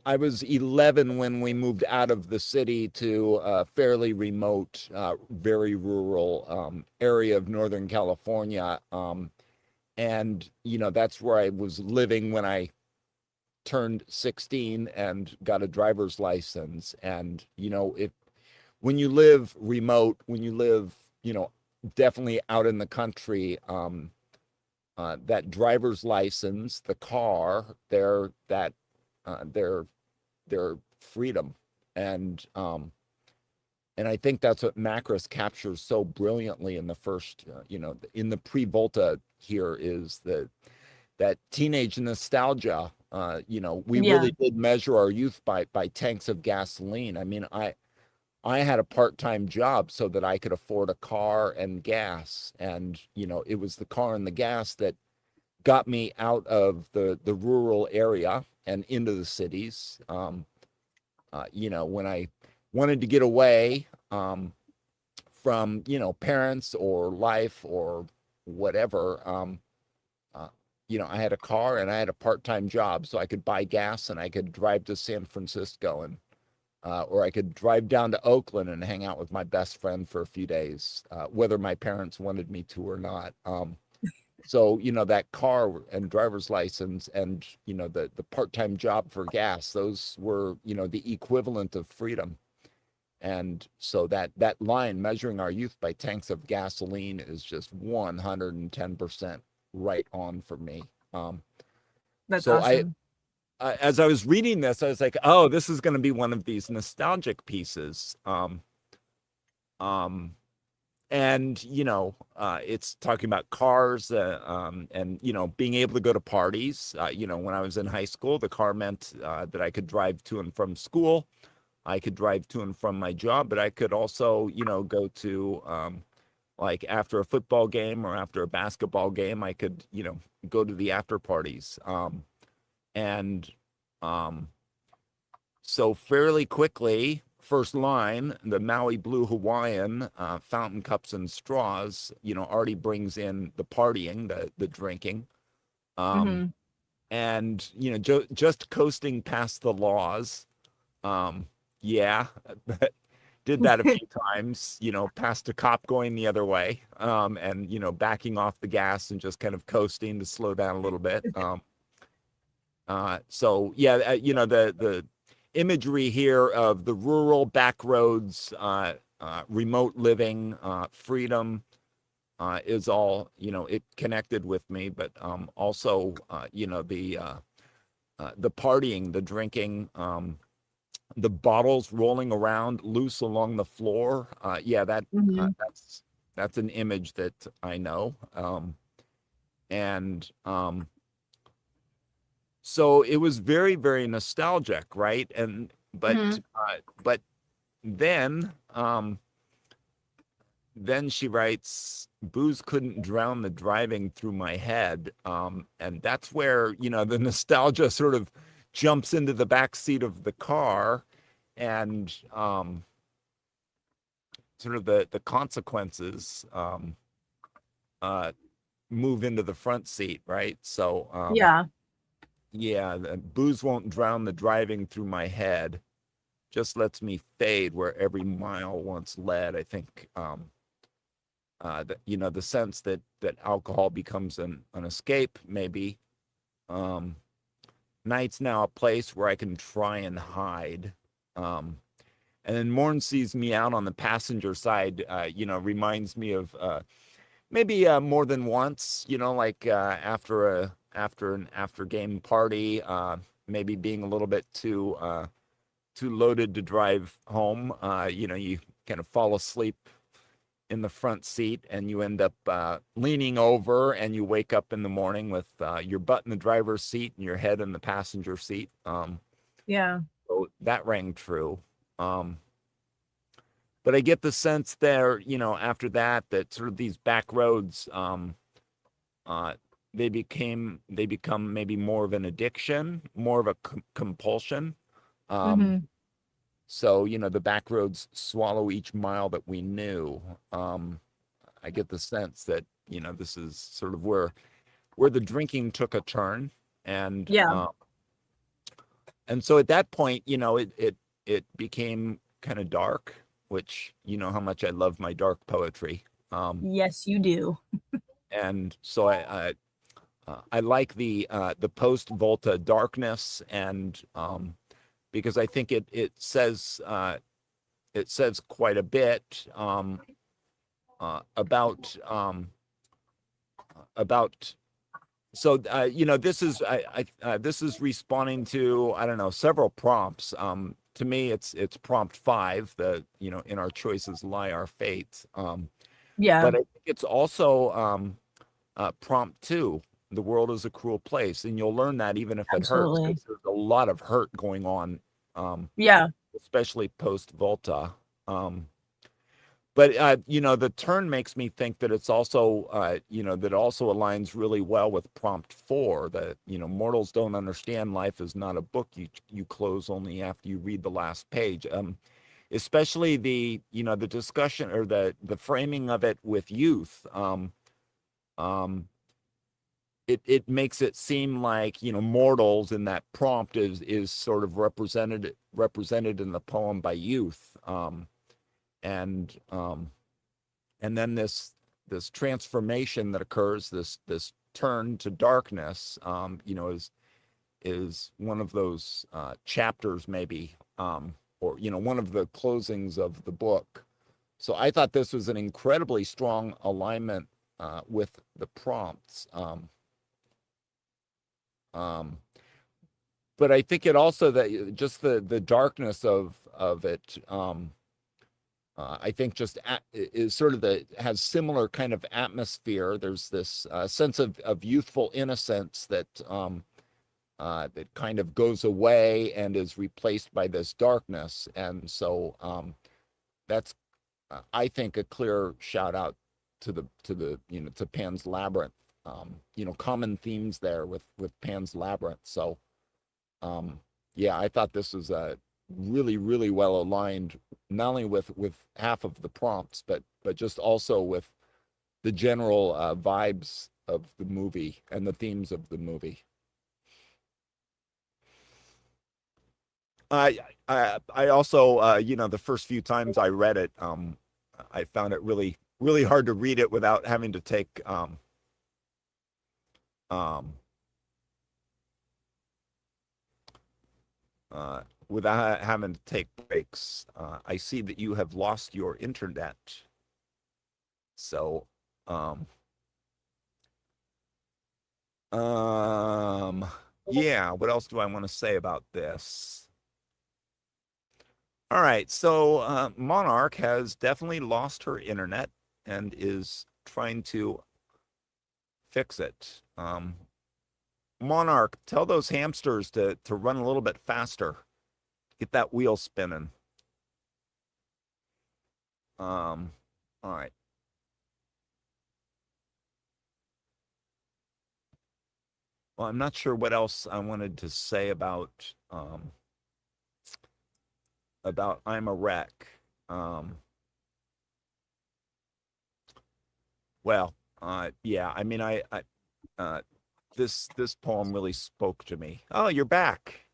I was 11 when we moved out of the city to a fairly remote, very rural area of Northern California. And, that's where I was living when I turned 16 and got a driver's license. And, when you live remote, when you live, definitely out in the country, that driver's license, the car, their freedom. And I think that's what Macris captures so brilliantly in the first, in the pre-Volta here, is that teenage nostalgia. We really did measure our youth by tanks of gasoline. I mean, I had a part-time job so that I could afford a car and gas. And, it was the car and the gas that got me out of the rural area and into the cities. When I wanted to get away from, parents or life or whatever, I had a car and I had a part-time job, so I could buy gas and I could drive to San Francisco, and or I could drive down to Oakland and hang out with my best friend for a few days, whether my parents wanted me to or not. So, that car and driver's license and, the part-time job for gas, those were, the equivalent of freedom. And so that line, measuring our youth by tanks of gasoline, is just 110% right on for me. That's so awesome. As I was reading this, I was like, oh, this is going to be one of these nostalgic pieces. And, it's talking about cars and, being able to go to parties. When I was in high school, the car meant that I could drive to and from school. I could drive to and from my job, but I could also, go to, like after a football game or after a basketball game, I could, go to the after parties. So fairly quickly, first line, the Maui Blue Hawaiian, fountain cups and straws, already brings in the partying, the drinking. And, just coasting past the laws. Yeah, did that a few times, past a cop going the other way, and, backing off the gas and just kind of coasting to slow down a little bit. So yeah, the imagery here of the rural back roads, remote living, freedom, is all, it connected with me, but also, the partying, the drinking, the bottles rolling around loose along the floor. Yeah, that's an image that I know. So it was very, very nostalgic, right? But then she writes, booze couldn't drown the driving through my head. And that's where, the nostalgia sort of jumps into the back seat of the car, and sort of the consequences move into the front seat, right? So yeah, the booze won't drown the driving through my head, just lets me fade where every mile once led. I think the sense that alcohol becomes an escape, maybe. Night's now a place where I can try and hide. And then Morn sees me out on the passenger side, reminds me of maybe more than once, like after an after game party, maybe being a little bit too loaded to drive home. You kind of fall asleep in the front seat and you end up leaning over, and you wake up in the morning with your butt in the driver's seat and your head in the passenger seat. So that rang true. But I get the sense there, after that sort of these back roads they become maybe more of an addiction, more of a compulsion. So, the back roads swallow each mile that we knew. I get the sense that, this is sort of where the drinking took a turn. And and so at that point, it became kind of dark, which, how much I love my dark poetry. Yes, you do. And so I like the post-Volta darkness, and because I think it says quite a bit about so this is this is responding to, I don't know, several prompts. To me, it's prompt 5, in our choices lie our fate. But I think it's also prompt 2, the world is a cruel place, and you'll learn that even if it hurts, because there's a lot of hurt going on. Especially post Volta. But the turn makes me think that it's also that also aligns really well with prompt 4, that mortals don't understand life is not a book you close only after you read the last page. Especially the the discussion, or the framing of it with youth. It makes it seem like mortals in that prompt is sort of represented in the poem by youth. And then this transformation that occurs, this turn to darkness, is one of those chapters, maybe, or one of the closings of the book. So I thought this was an incredibly strong alignment with the prompts. But I think it also, that just the darkness of it. I think just is sort of has similar kind of atmosphere. There's this sense of youthful innocence that that kind of goes away and is replaced by this darkness. And so that's, I think, a clear shout out to the to Pan's Labyrinth. Common themes there with Pan's Labyrinth. So yeah, I thought this was really, really well aligned, not only with half of the prompts, but just also with the general vibes of the movie and the themes of the movie. I also the first few times I read it, I found it really, really hard to read it without having to take without having to take breaks. I see that you have lost your internet. So, yeah, what else do I want to say about this? All right, so Monarch has definitely lost her internet and is trying to fix it. Monarch, tell those hamsters to run a little bit faster. Get that wheel spinning. All right. Well, I'm not sure what else I wanted to say about I'm a Wreck. Well, yeah, I mean, I this poem really spoke to me. Oh, you're back.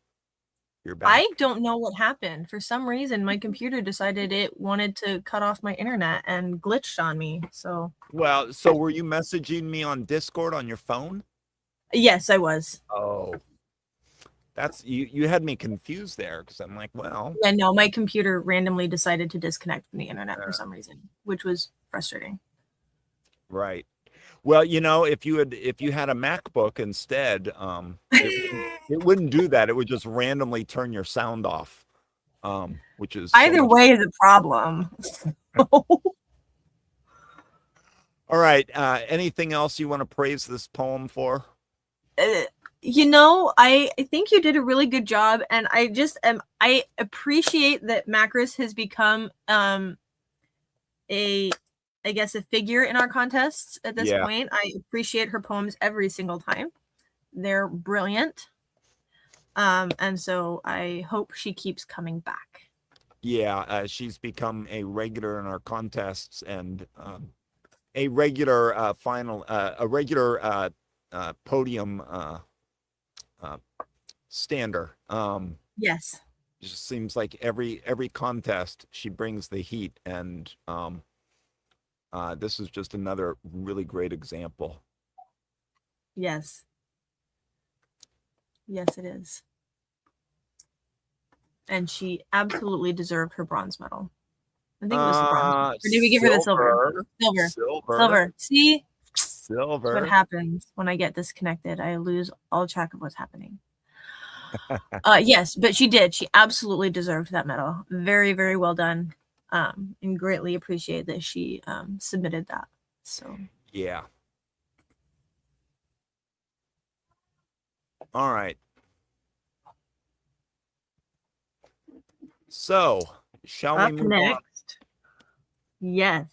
You're back. I don't know what happened. For some reason, my computer decided it wanted to cut off my internet and glitched on me. So. Well, so were you messaging me on Discord on your phone? Yes, I was. Oh, that's you had me confused there, because I'm like, well. Yeah, no, my computer randomly decided to disconnect from the internet for some reason, which was frustrating. Right. Well, if you had a MacBook instead, it wouldn't do that. It would just randomly turn your sound off, which is either way is a problem. All right. Anything else you want to praise this poem for? I think you did a really good job, and I appreciate that Macris has become a I guess, a figure in our contests at this point. I appreciate her poems every single time. They're brilliant. And so I hope she keeps coming back. Yeah, she's become a regular in our contests and a regular podium stander. Yes. It just seems like every contest she brings the heat, and this is just another really great example. Yes. Yes, it is. And she absolutely deserved her bronze medal. I think it was the bronze. Or did we give her the silver? Silver. See? Silver. That's what happens when I get disconnected. I lose all track of what's happening. Yes, but she did. She absolutely deserved that medal. Very, very well done. And greatly appreciate that she submitted that. So yeah. All right. So, shall we move next on? Yes.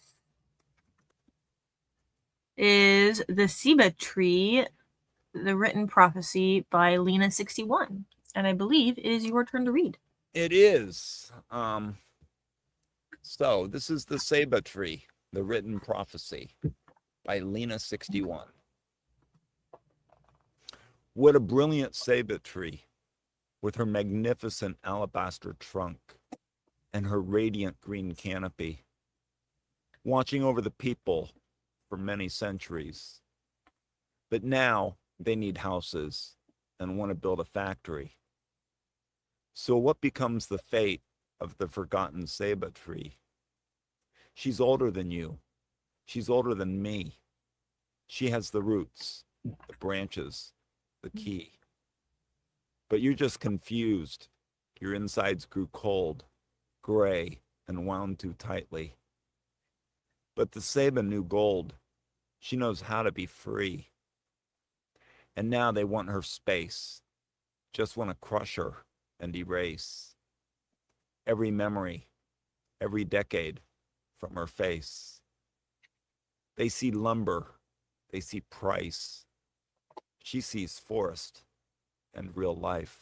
Is The Ceiba Tree, The Written Prophecy by Lena 61. And I believe it is your turn to read. It is. So this is The Ceiba Tree, The Written Prophecy by Lena 61. What a brilliant ceiba tree, with her magnificent alabaster trunk and her radiant green canopy, watching over the people for many centuries. But now they need houses and want to build a factory. So what becomes the fate of the forgotten ceiba tree? She's older than you. She's older than me. She has the roots, the branches, the key. But you're just confused. Your insides grew cold, gray, and wound too tightly. But the ceiba knew gold. She knows how to be free. And now they want her space, just want to crush her and erase every memory, every decade from her face. They see lumber, they see price. She sees forest and real life.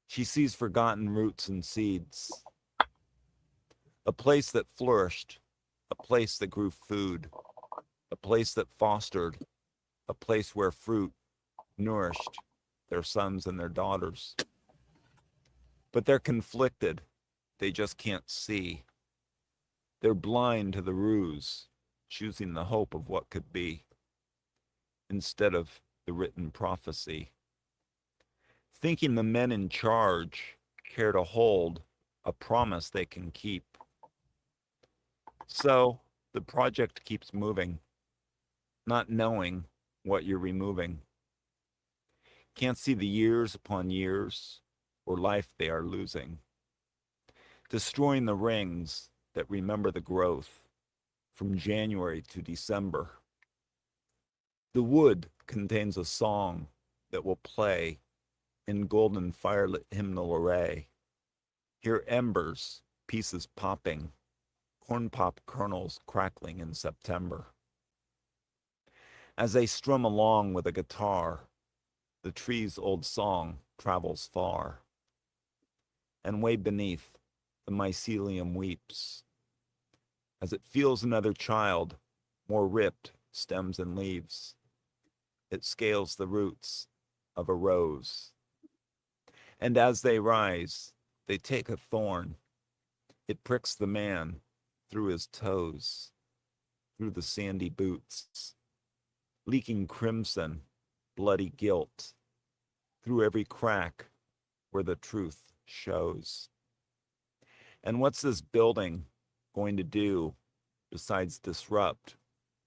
She sees forgotten roots and seeds. A place that flourished, a place that grew food, a place that fostered, a place where fruit nourished their sons and their daughters. But they're conflicted. They just can't see. They're blind to the ruse, choosing the hope of what could be instead of the written prophecy. Thinking the men in charge care to hold a promise they can keep. So the project keeps moving, not knowing what you're removing. Can't see the years upon years or life they are losing. Destroying the rings that remember the growth from January to December. The wood contains a song that will play in golden firelit hymnal array. Hear embers, pieces popping, corn pop kernels crackling in September. As they strum along with a guitar, the tree's old song travels far. And way beneath, the mycelium weeps as it feels another child, more ripped stems and leaves. It scales the roots of a rose. And as they rise, they take a thorn. It pricks the man through his toes, through the sandy boots, leaking crimson, bloody guilt, through every crack where the truth shows. And what's this building going to do besides disrupt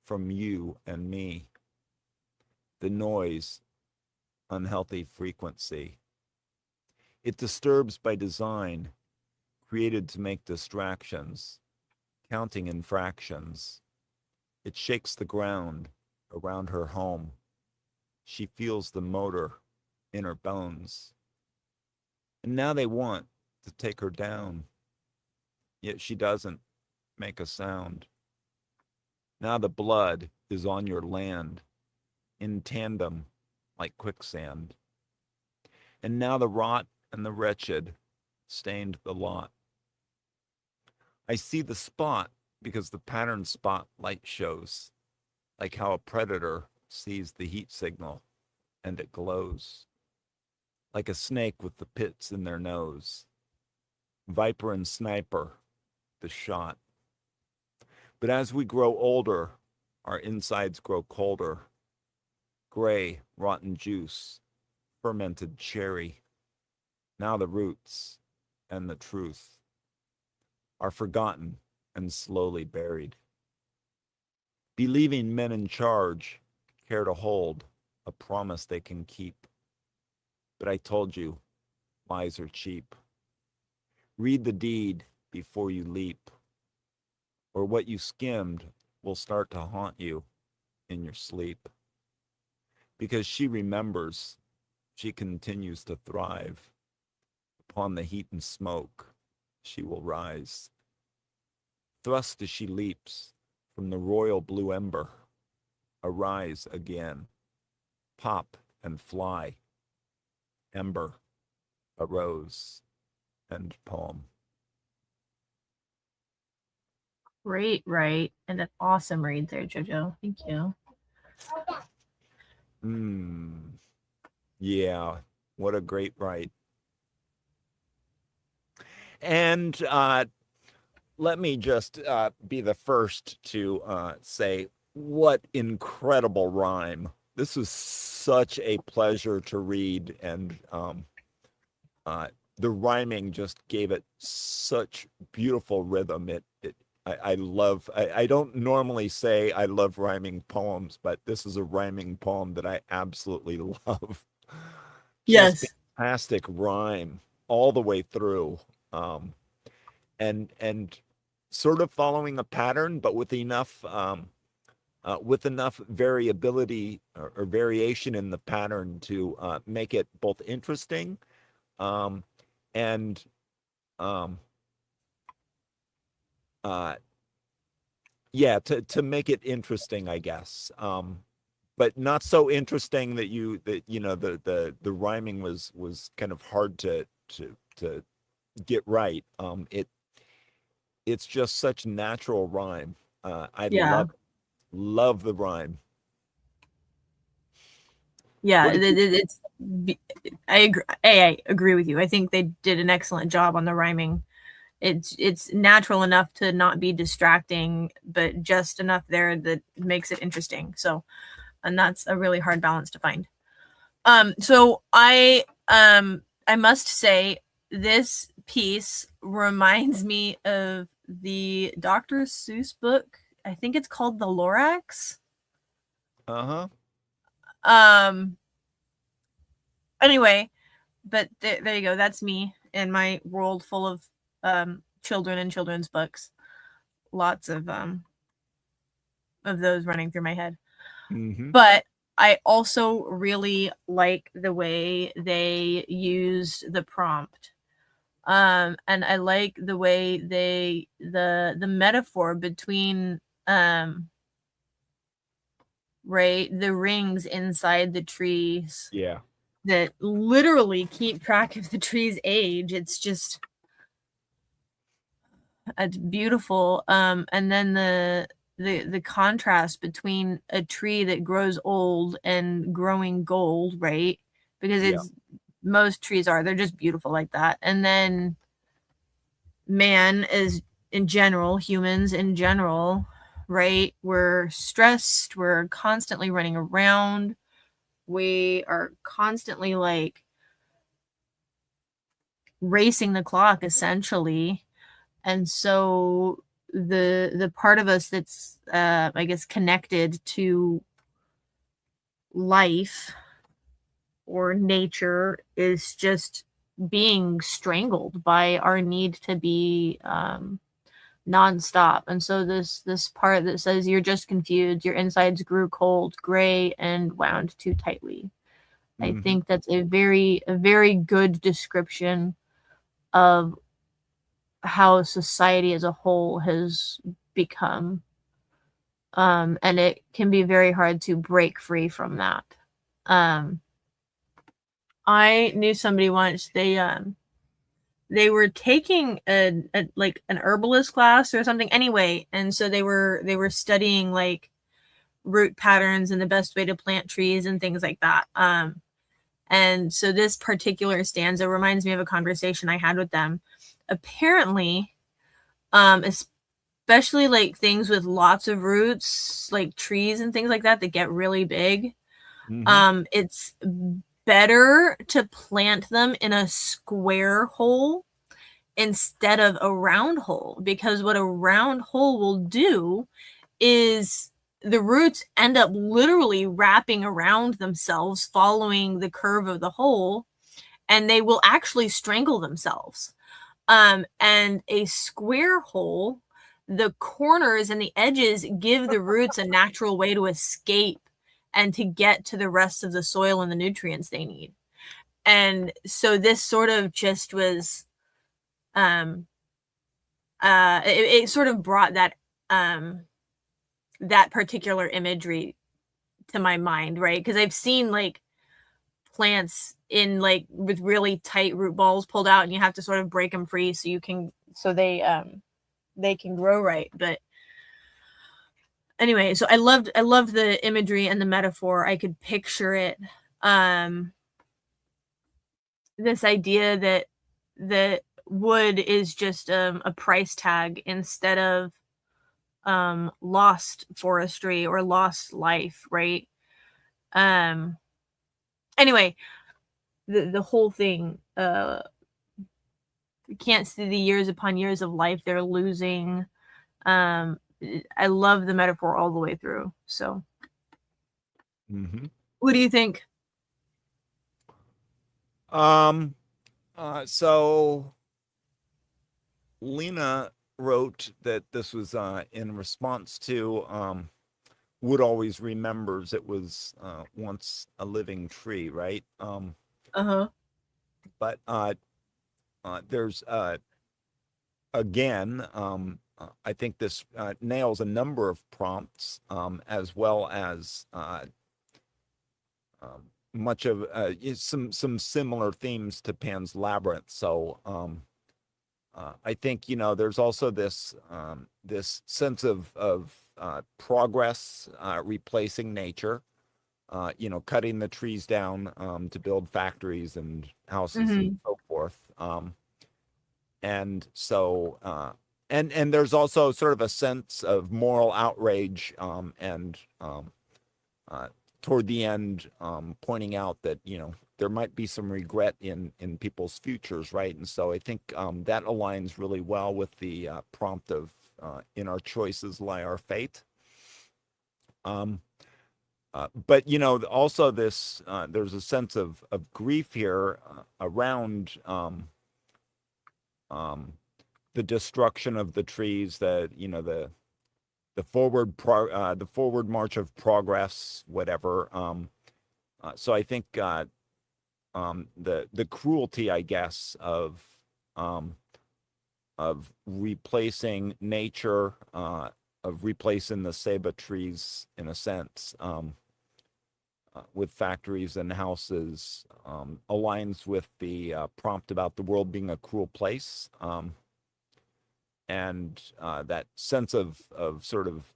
from you and me? The noise, unhealthy frequency. It disturbs by design, created to make distractions, counting in fractions. It shakes the ground around her home. She feels the motor in her bones. And now they want to take her down, yet she doesn't make a sound. Now the blood is on your land, in tandem like quicksand. And now the rot and the wretched stained the lot. I see the spot because the pattern spotlight shows, like how a predator sees the heat signal and it glows, like a snake with the pits in their nose. Viper and sniper, the shot. But as we grow older, our insides grow colder. Gray, rotten juice, fermented cherry. Now the roots and the truth are forgotten and slowly buried. Believing men in charge care to hold a promise they can keep. But I told you, lies are cheap. Read the deed before you leap, or what you skimmed will start to haunt you in your sleep. Because she remembers, she continues to thrive. Upon the heat and smoke, she will rise. Thrust as she leaps from the royal blue ember, arise again, pop and fly, ember, arose, and poem. Great, right? And an awesome read there, JoJo. Thank you. Yeah, what a great write. And let me just be the first to say, what incredible rhyme. This was such a pleasure to read, and the rhyming just gave it such beautiful rhythm. I don't normally say I love rhyming poems, but this is a rhyming poem that I absolutely love. Yes. Just fantastic rhyme all the way through. And sort of following a pattern, but with enough variability or variation in the pattern to make it both interesting and to make it interesting, I guess. But not so interesting that the rhyming was kind of hard to get right. It's just such natural rhyme. I love the rhyme. Yeah, I agree with you. I think they did an excellent job on the rhyming. It's natural enough to not be distracting, but just enough there that makes it interesting. So, and that's a really hard balance to find. So I must say this piece reminds me of the Dr. Seuss book. I think it's called The Lorax. Anyway, but there you go. That's me in my world full of children and children's books. Lots of those running through my head. Mm-hmm. But I also really like the way they use the prompt. And I like the way the metaphor between right, the rings inside the trees. Yeah. That literally keep track of the tree's age. It's just it's beautiful. And then the contrast between a tree that grows old and growing gold, right? Because most trees they're just beautiful like that. And then man is in general, humans in general, right? We're stressed, we're constantly running around. We are constantly like racing the clock essentially. And so the part of us that's I guess connected to life or nature is just being strangled by our need to be nonstop. And so this part that says you're just confused, your insides grew cold, gray, and wound too tightly. I think that's a very good description of how society as a whole has become. And it can be very hard to break free from that. I knew somebody once, they were taking like an herbalist class or something anyway, and so they were studying like root patterns and the best way to plant trees and things like that. And so this particular stanza reminds me of a conversation I had with them. Apparently, especially like things with lots of roots, like trees and things like that get really big, it's better to plant them in a square hole instead of a round hole, because what a round hole will do is the roots end up literally wrapping around themselves following the curve of the hole, and they will actually strangle themselves. And a square hole, the corners and the edges give the roots a natural way to escape and to get to the rest of the soil and the nutrients they need. And so this sort of just was, it sort of brought that, that particular imagery to my mind, right? Because I've seen like plants in like with really tight root balls pulled out, and you have to sort of break them free so they can grow right. But anyway, so I loved the imagery and the metaphor. I could picture it. This idea that wood is just a price tag instead of lost forestry or lost life, right? Anyway, the whole thing, you can't see the years upon years of life they're losing. I love the metaphor all the way through. So what do you think? So Lena wrote that this was in response to Wood always remembers it was once a living tree, right? But there's again, I think this nails a number of prompts, as well as much of some similar themes to Pan's Labyrinth. So I think there's also this this sense of progress, replacing nature. Cutting the trees down to build factories and houses and so forth. And so and there's also sort of a sense of moral outrage, and toward the end, pointing out that there might be some regret in people's futures, right? And so I think that aligns really well with the prompt of in our choices lie our fate. But also this there's a sense of grief here around the destruction of the trees, that the forward march of progress, whatever. So I think the cruelty, I guess, of replacing nature, of replacing the ceiba trees in a sense, with factories and houses, aligns with the prompt about the world being a cruel place. And that sense of sort of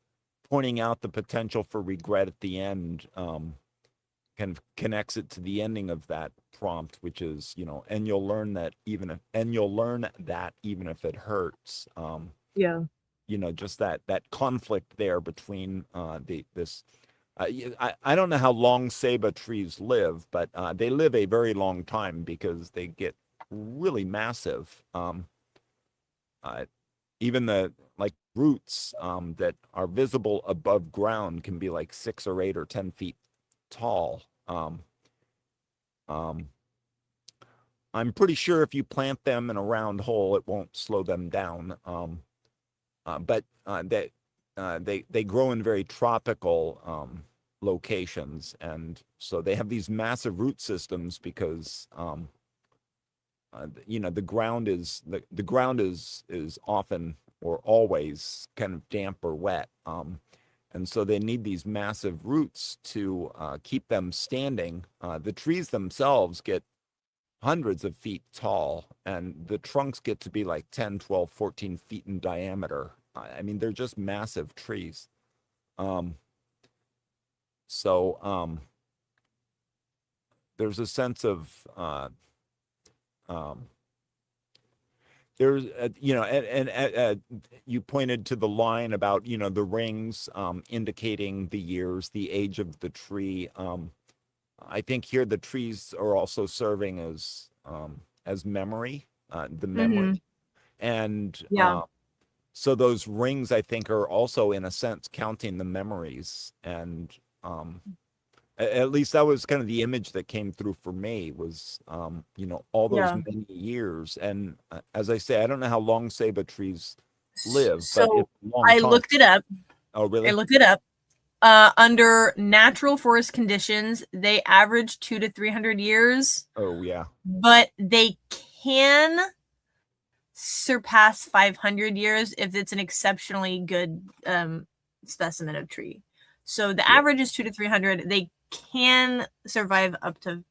pointing out the potential for regret at the end kind of connects it to the ending of that prompt, which is, and you'll learn that even if it hurts. Yeah. Just that conflict there between this. I don't know how long ceiba trees live, but they live a very long time because they get really massive. Even the roots that are visible above ground can be like 6 or 8 or 10 feet tall. I'm pretty sure if you plant them in a round hole, it won't slow them down. But they grow in very tropical locations, and so they have these massive root systems because the ground is often or always kind of damp or wet, And so they need these massive roots to keep them standing. The trees themselves get hundreds of feet tall, and the trunks get to be like 10, 12, 14 feet in diameter. I mean, they're just massive trees. There's a sense of there's and you pointed to the line about the rings indicating the years, the age of the tree. I think here the trees are also serving as memory, the memory, and so those rings I think are also in a sense counting the memories, and at least that was kind of the image that came through for me was all those many years. And as I say, I don't know how long ceiba trees live, so but it's a long I time. looked it up. Oh, really? I looked it up. Under natural forest conditions, they average 200 to 300 years. Oh, yeah. But they can surpass 500 years if it's an exceptionally good specimen of tree. So the average is 200 to 300. They can survive up to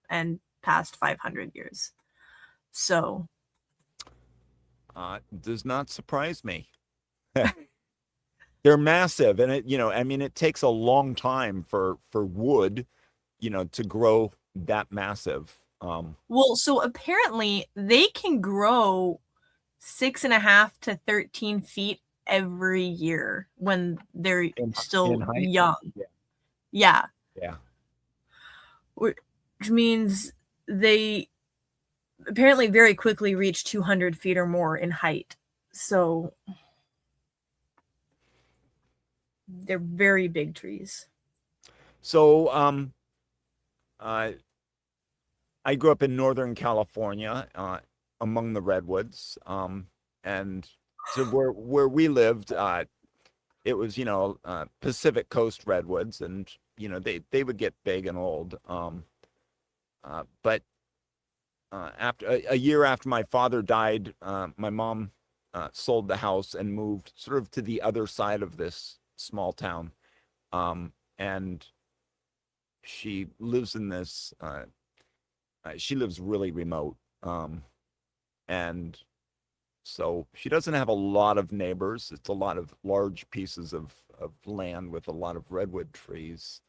and past 500 years. So does not surprise me. They're massive, and it takes a long time for wood, to grow that massive. Well, so apparently they can grow 6.5 to 13 feet every year when they're still young. Yeah. Which means they apparently very quickly reach 200 feet or more in height. So they're very big trees. So I grew up in Northern California, among the redwoods, and so where we lived, it was Pacific Coast redwoods, and they would get big and old. But after a year after my father died, my mom sold the house and moved sort of to the other side of this small town, and she lives in this. She lives really remote, and so she doesn't have a lot of neighbors. It's a lot of large pieces of land with a lot of redwood trees.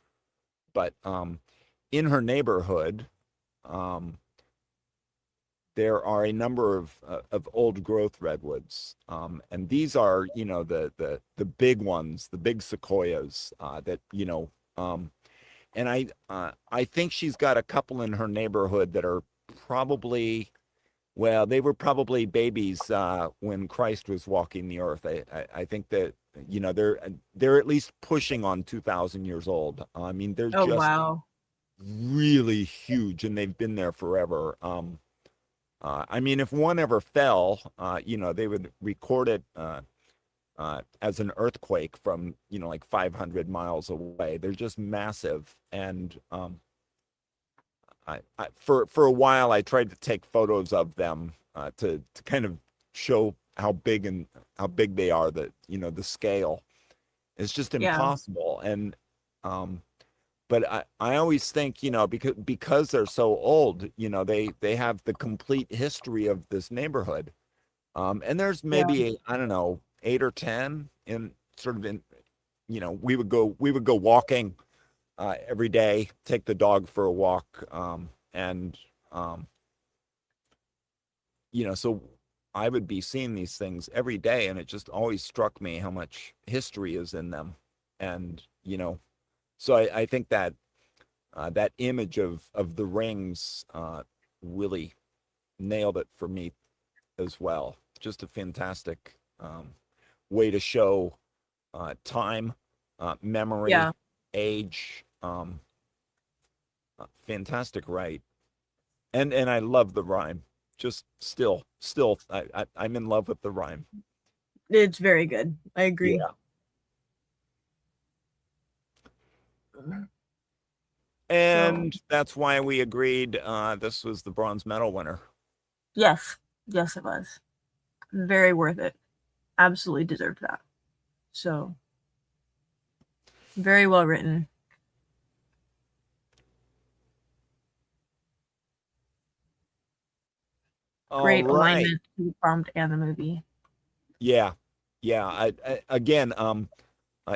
But in her neighborhood, there are a number of old growth redwoods, and these are the big ones, the big sequoias that and I think she's got a couple in her neighborhood that are probably, well, they were probably babies when Christ was walking the earth. I think that they're at least pushing on 2,000 years old. I mean, they're just really huge, and they've been there forever. I mean, if one ever fell, they would record it as an earthquake from like 500 miles away. They're just massive, and for a while I tried to take photos of them to kind of show how big they are. That the scale is just impossible. And but I always think because they're so old, they have the complete history of this neighborhood, and there's maybe I don't know 8 or 10 in sort of in we would go walking every day, take the dog for a walk, and so I would be seeing these things every day, and it just always struck me how much history is in them. And so I think that that image of the rings really nailed it for me as well. Just a fantastic way to show time, memory, age. Fantastic, right? And I love the rhyme. Just still, I'm in love with the rhyme. It's very good. I agree. Yeah. And that's why we agreed this was the bronze medal winner. Yes, it was. Very worth it. Absolutely deserved that. So Very well written. Great alignment to the prompt and the movie. Yeah. Again,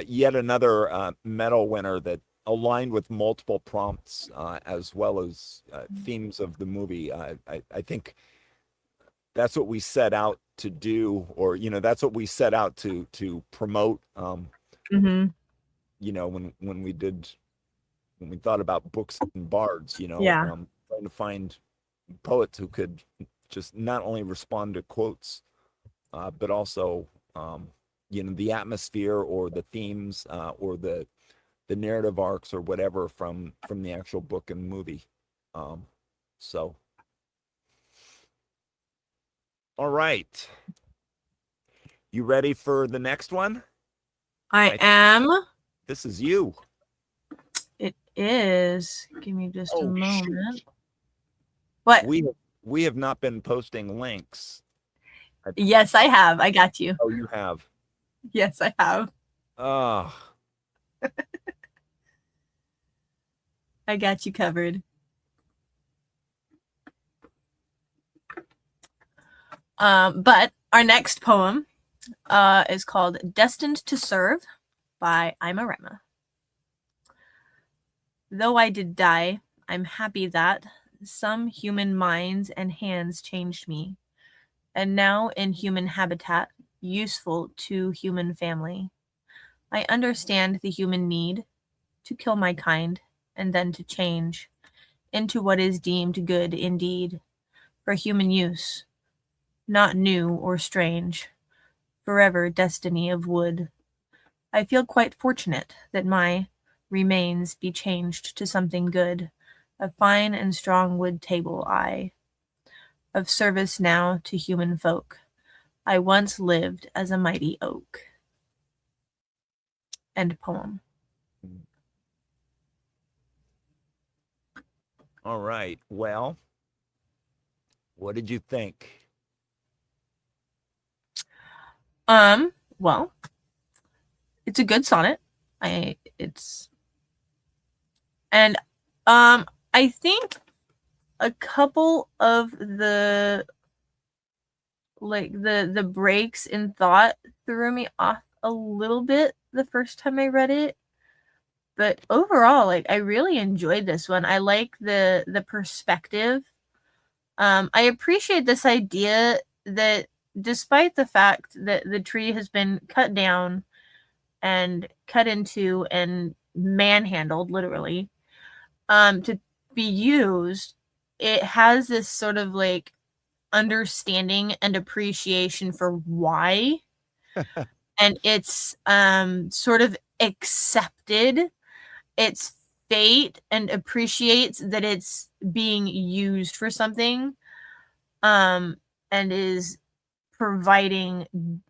yet another medal winner that aligned with multiple prompts as well as themes of the movie. I think that's what we set out to do, or that's what we set out to promote. When we thought about Books and Bards, trying to find poets who could just not only respond to quotes, but also the atmosphere or the themes or the narrative arcs or whatever from the actual book and movie. So all right, you ready for the next one? I am. This is you. It is. Give me just a moment. Shoot. What? We have not been posting links. Yes, I have. I got you. Oh, you have? Yes, I have. Oh. I got you covered. But our next poem is called Destined to Serve by Ima Rema. Though I did die, I'm happy that some human minds and hands changed me, and now in human habitat, useful to human family. I understand the human need to kill my kind and then to change into what is deemed good indeed for human use, not new or strange, forever destiny of wood. I feel quite fortunate that my remains be changed to something good, a fine and strong wood table I, of service now to human folk. I once lived as a mighty oak. End poem. All right. Well, what did you think? Well, it's a good sonnet. I think a couple of the breaks in thought threw me off a little bit the first time I read it. But overall, I really enjoyed this one. I like the perspective. I appreciate this idea that despite the fact that the tree has been cut down and cut into and manhandled, literally, to be used, it has this sort of understanding and appreciation for why. And it's sort of accepted its fate and appreciates that it's being used for something, and is providing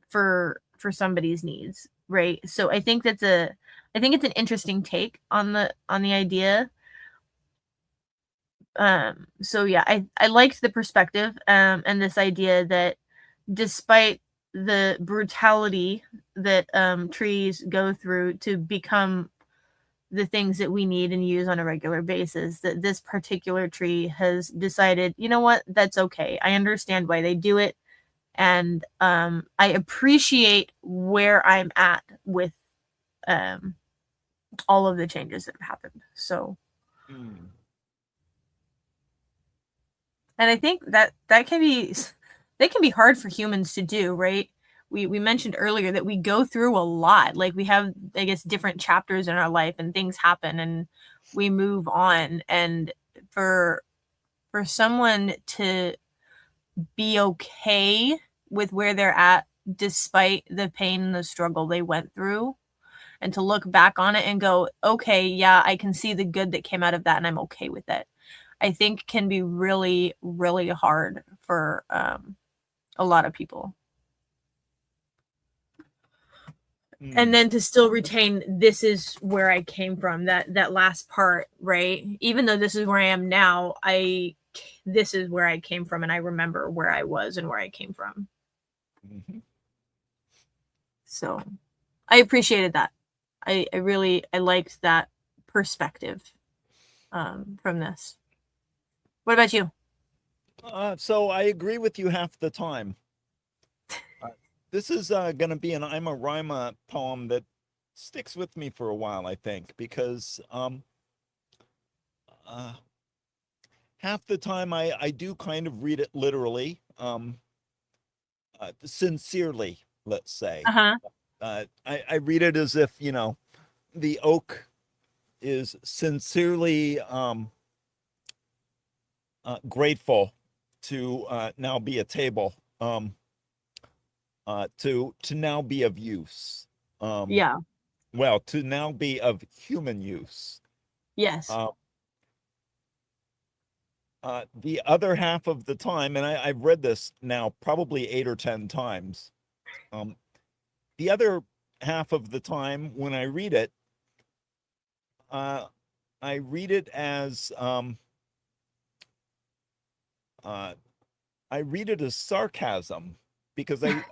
for somebody's needs, right? So I think it's an interesting take on the idea. So yeah, I liked the perspective and this idea that despite the brutality that trees go through to become the things that we need and use on a regular basis, that this particular tree has decided, you know what, that's okay. I understand why they do it. And I appreciate where I'm at with all of the changes that have happened. So, and I think that can be hard for humans to do, right? We mentioned earlier that we go through a lot. We have, I guess, different chapters in our life and things happen and we move on. And for someone to be okay with where they're at despite the pain and the struggle they went through, and to look back on it and go, okay, yeah, I can see the good that came out of that and I'm okay with it, I think can be really, really hard for a lot of people. And then to still retain, this is where I came from, that last part, right? Even though this is where I am now, this is where I came from, and I remember where I was and where I came from. So I appreciated that. I liked that perspective from this. What about you? So I agree with you half the time. This is going to be an I'm a Rhyma poem that sticks with me for a while, I think, because half the time I do kind of read it literally, sincerely, let's say. I read it as if, you know, the oak is sincerely grateful to now be a table, to now be of use. Yeah. Well, to now be of human use. Yes. The other half of the time, and I've read this now probably 8 or 10 times. The other half of the time when I read it, I read it as sarcasm, because and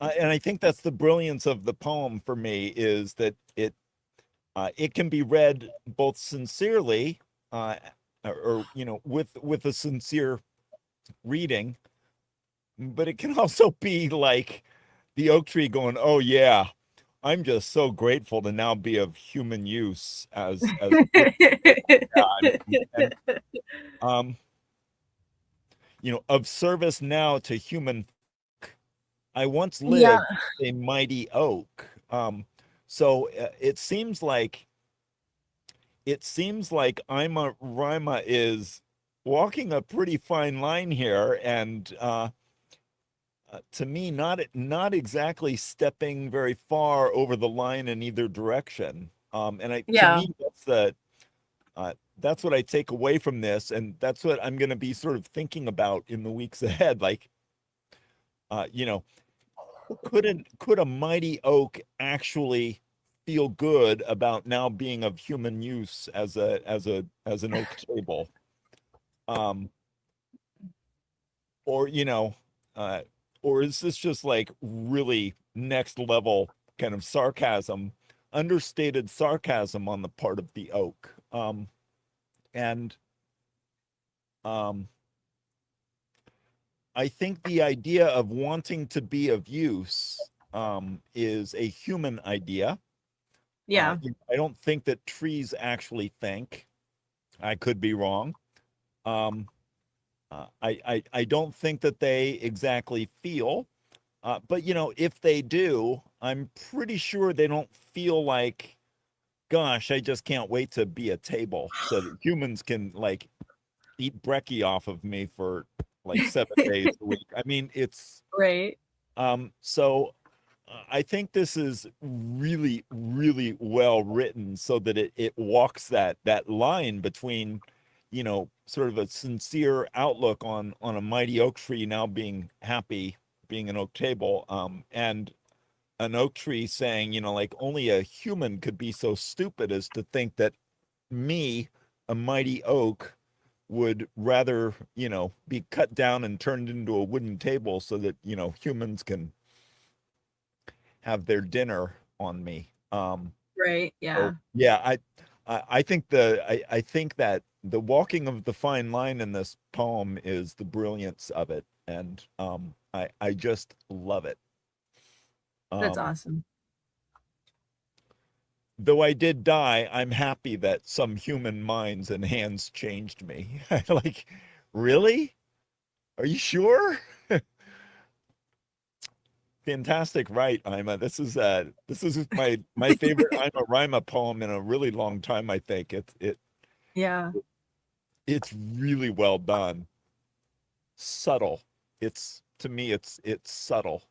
I think that's the brilliance of the poem for me, is that it can be read both sincerely, or you know, with a sincere reading, but it can also be like the oak tree going, "Oh yeah, I'm just so grateful to now be of human use as you know, of service now to human. I once lived a mighty oak." So it seems like I'm a Rhyma is walking a pretty fine line here, and to me, not exactly stepping very far over the line in either direction. To me, that's what I take away from this, and that's what I'm going to be sort of thinking about in the weeks ahead. Like, you know, could a mighty oak actually feel good about now being of human use as an oak table? Or, you know, or is this just like really next level kind of sarcasm, understated sarcasm on the part of the oak? And I think the idea of wanting to be of use is a human idea. Yeah. I don't think that trees actually think. I could be wrong. I don't think that they exactly feel. But, you know, if they do, I'm pretty sure they don't feel like, gosh, I just can't wait to be a table so that humans can, like, eat brekkie off of me for, like, 7 days a week. I mean, it's... Right. So I think this is really, really well written so that it walks that line between, you know, sort of a sincere outlook on a mighty oak tree now being happy being an oak table, and an oak tree saying, you know, like, only a human could be so stupid as to think that me, a mighty oak, would rather, you know, be cut down and turned into a wooden table so that, you know, humans can have their dinner on me. Right. Yeah. So, yeah, I think I think that the walking of the fine line in this poem is the brilliance of it, and I just love it. That's awesome. Though I did die, I'm happy that some human minds and hands changed me. Like, really? Are you sure? Fantastic, right, Ima? This is my favorite Ima Rima poem in a really long time, I think. It's really well done. Subtle. To me, it's subtle.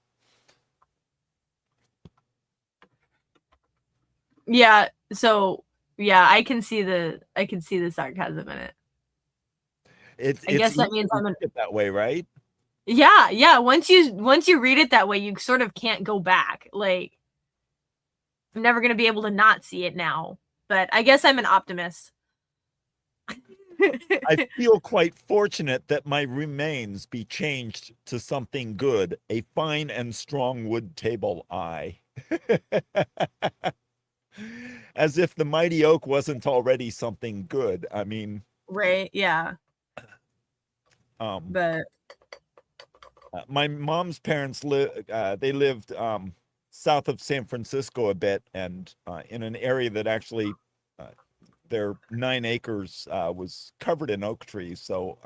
Yeah. So yeah, I can see the sarcasm in it. I guess that means I'm it that way, right? Yeah, yeah. Once you read it that way, you sort of can't go back. Like, I'm never gonna be able to not see it now. But I guess I'm an optimist. I feel quite fortunate that my remains be changed to something good, a fine and strong wood table I. As if the mighty oak wasn't already something good. I mean, right? Yeah. But my mom's parents they lived south of San Francisco a bit, and in an area that actually their 9 acres was covered in oak trees. So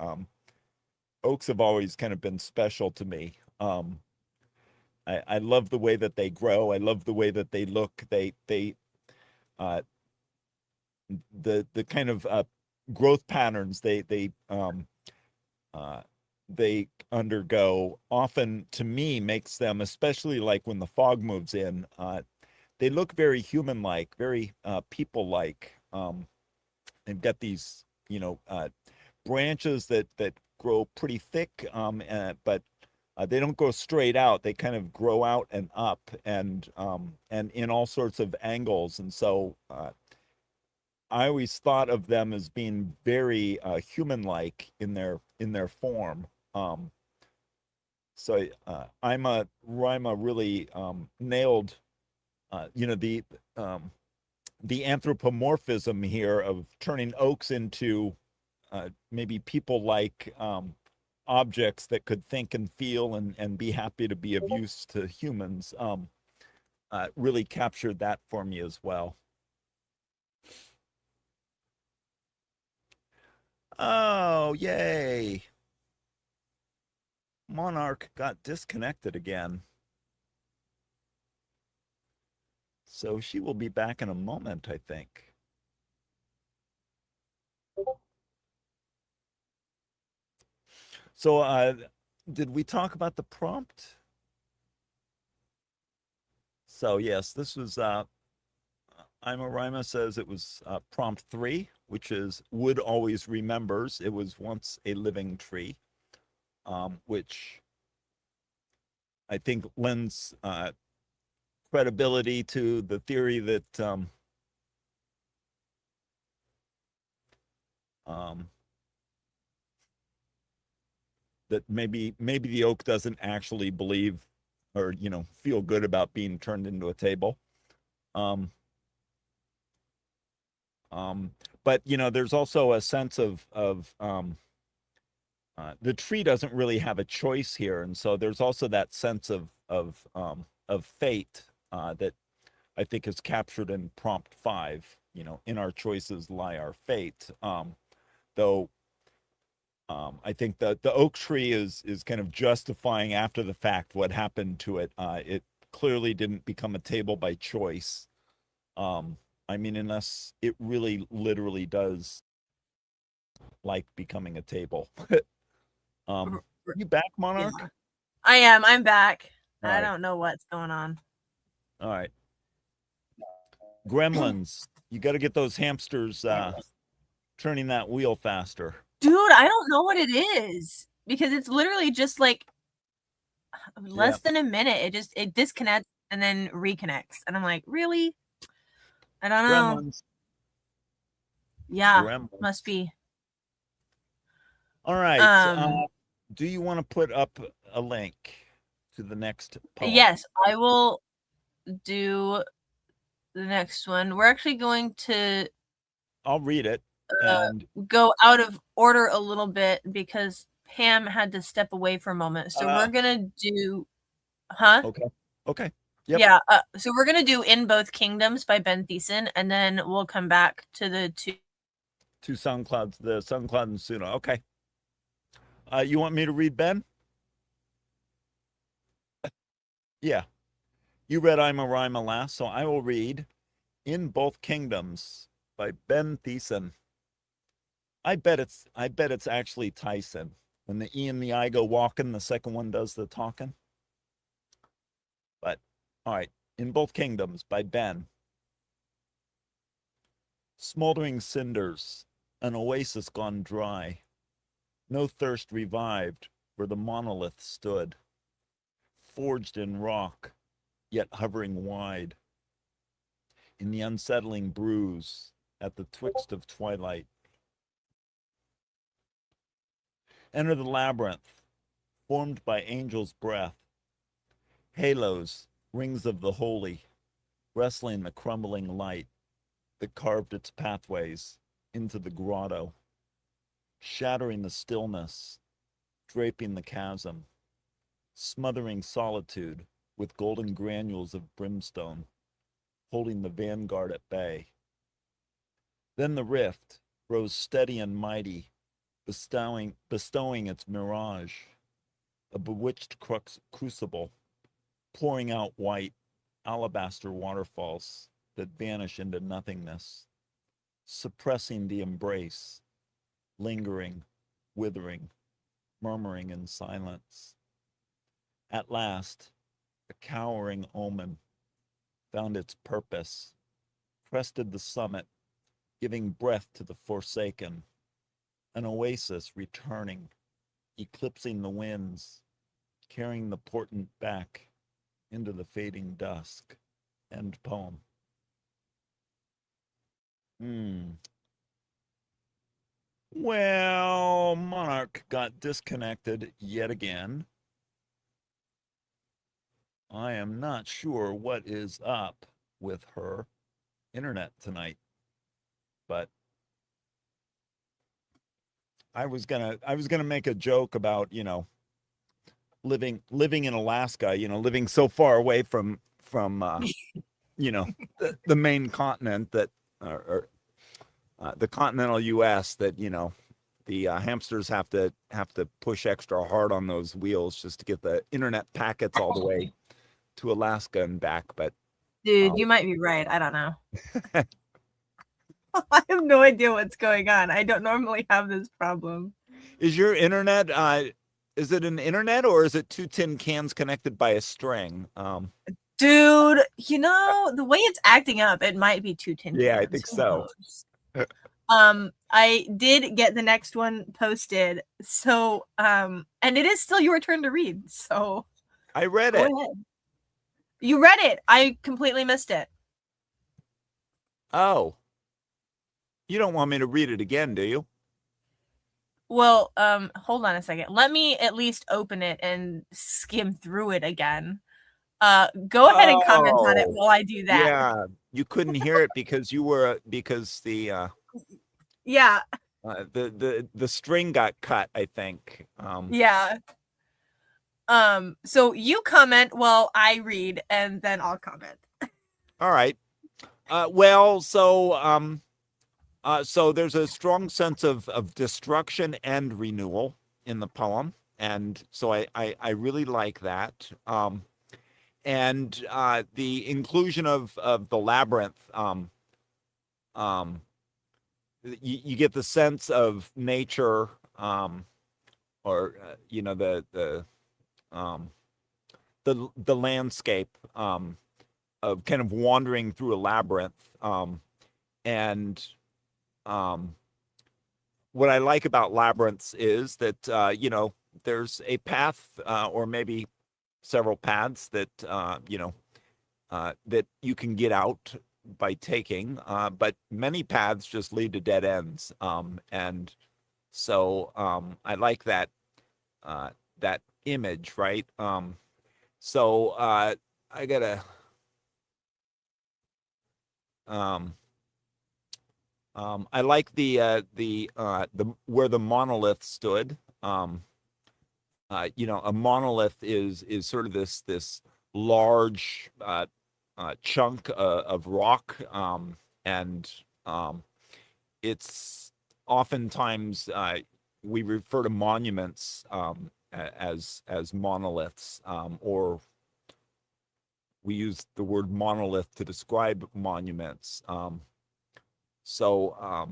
oaks have always kind of been special to me. I love the way that they grow. I love the way that they look. They the kind of growth patterns they undergo often, to me, makes them, especially like when the fog moves in, they look very human-like, very people-like. They've got these, branches that grow pretty thick, but they don't go straight out. They kind of grow out and up, and in all sorts of angles. And so I always thought of them as being very human-like in their form. So Rima really nailed, the anthropomorphism here of turning oaks into maybe people-like objects that could think and feel and be happy to be of use to humans. Really captured that for me as well. Oh, yay. Monarch got disconnected again. So she will be back in a moment, I think. So did we talk about the prompt? So yes, this was Rima says it was prompt 3, which is wood always remembers it was once a living tree, which I think lends credibility to the theory that that maybe the oak doesn't actually believe or feel good about being turned into a table. But there's also a sense of the tree doesn't really have a choice here, and so there's also that sense of fate that I think is captured in prompt 5. In our choices lie our fate. Though I think that the oak tree is kind of justifying after the fact what happened to it. It clearly didn't become a table by choice. I mean, unless it really literally does like becoming a table. You back, Monarch? Yeah. I am. I'm back. All I right. don't know what's going on. All right. Gremlins, you got to get those hamsters turning that wheel faster. Dude, I don't know what it is because it's literally just like less than a minute. It disconnects and then reconnects. And I'm like, really? I don't know. Gremlins. Yeah, Gremlins. must be. All right. Do you want to put up a link to the next poem? Yes, I will do the next one. We're actually going to I'll read it and go out of order a little bit because Pam had to step away for a moment. So we're going to do Okay. Yep. Yeah, so we're going to do In Both Kingdoms by Ben Thiessen, and then we'll come back to the two SoundClouds, the SoundCloud and Suno. Okay. You want me to read Ben? Yeah. You read I'm a Rima last, so I will read In Both Kingdoms by Ben Thiessen. I bet it's actually Tyson. When the E and the I go walking, the second one does the talking. But all right, In Both Kingdoms by Ben. Smoldering cinders, an oasis gone dry. No thirst revived where the monolith stood, forged in rock, yet hovering wide. In the unsettling bruise at the twixt of twilight. Enter the labyrinth, formed by angels' breath. Halos, rings of the holy, wrestling the crumbling light. that carved its pathways into the grotto, shattering the stillness, draping the chasm, smothering solitude with golden granules of brimstone, holding the vanguard at bay. Then the rift rose steady and mighty, bestowing its mirage, a bewitched crucible, pouring out white alabaster waterfalls that vanish into nothingness, suppressing the embrace, lingering, withering, murmuring in silence. At last, a cowering omen found its purpose, crested the summit, giving breath to the forsaken, an oasis returning, eclipsing the winds, carrying the portent back into the fading dusk. End poem. Well, Monarch got disconnected yet again. I am not sure what is up with her internet tonight, but I was gonna make a joke about, living in Alaska, living so far away from the main continent that or the continental US that, the hamsters have to push extra hard on those wheels just to get the internet packets all the way to Alaska and back. But dude, you might be right. I don't know. I have no idea what's going on. I don't normally have this problem. Is your internet is it an internet or is it 2 tin cans connected by a string? Dude, the way it's acting up, it might be 2 tin cans. Yeah, I think so. I did get the next one posted. So, and it is still your turn to read. So I read it. Go ahead. You read it. I completely missed it. Oh. You don't want me to read it again, do you? Well, hold on a second. Let me at least open it and skim through it again. Go ahead and comment on it while I do that. Yeah, you couldn't hear it because the yeah. The string got cut, I think. Yeah. So you comment while I read, and then I'll comment. All right. So there's a strong sense of destruction and renewal in the poem, and so I really like that. And the inclusion of the labyrinth, you get the sense of nature, or the landscape of kind of wandering through a labyrinth, and what I like about labyrinths is that there's a path, or maybe several paths that that you can get out by taking, but many paths just lead to dead ends, and so I like that image, right? So I gotta I like the where the monolith stood. A monolith is sort of this large chunk of rock, and it's oftentimes we refer to monuments as monoliths, or we use the word monolith to describe monuments. So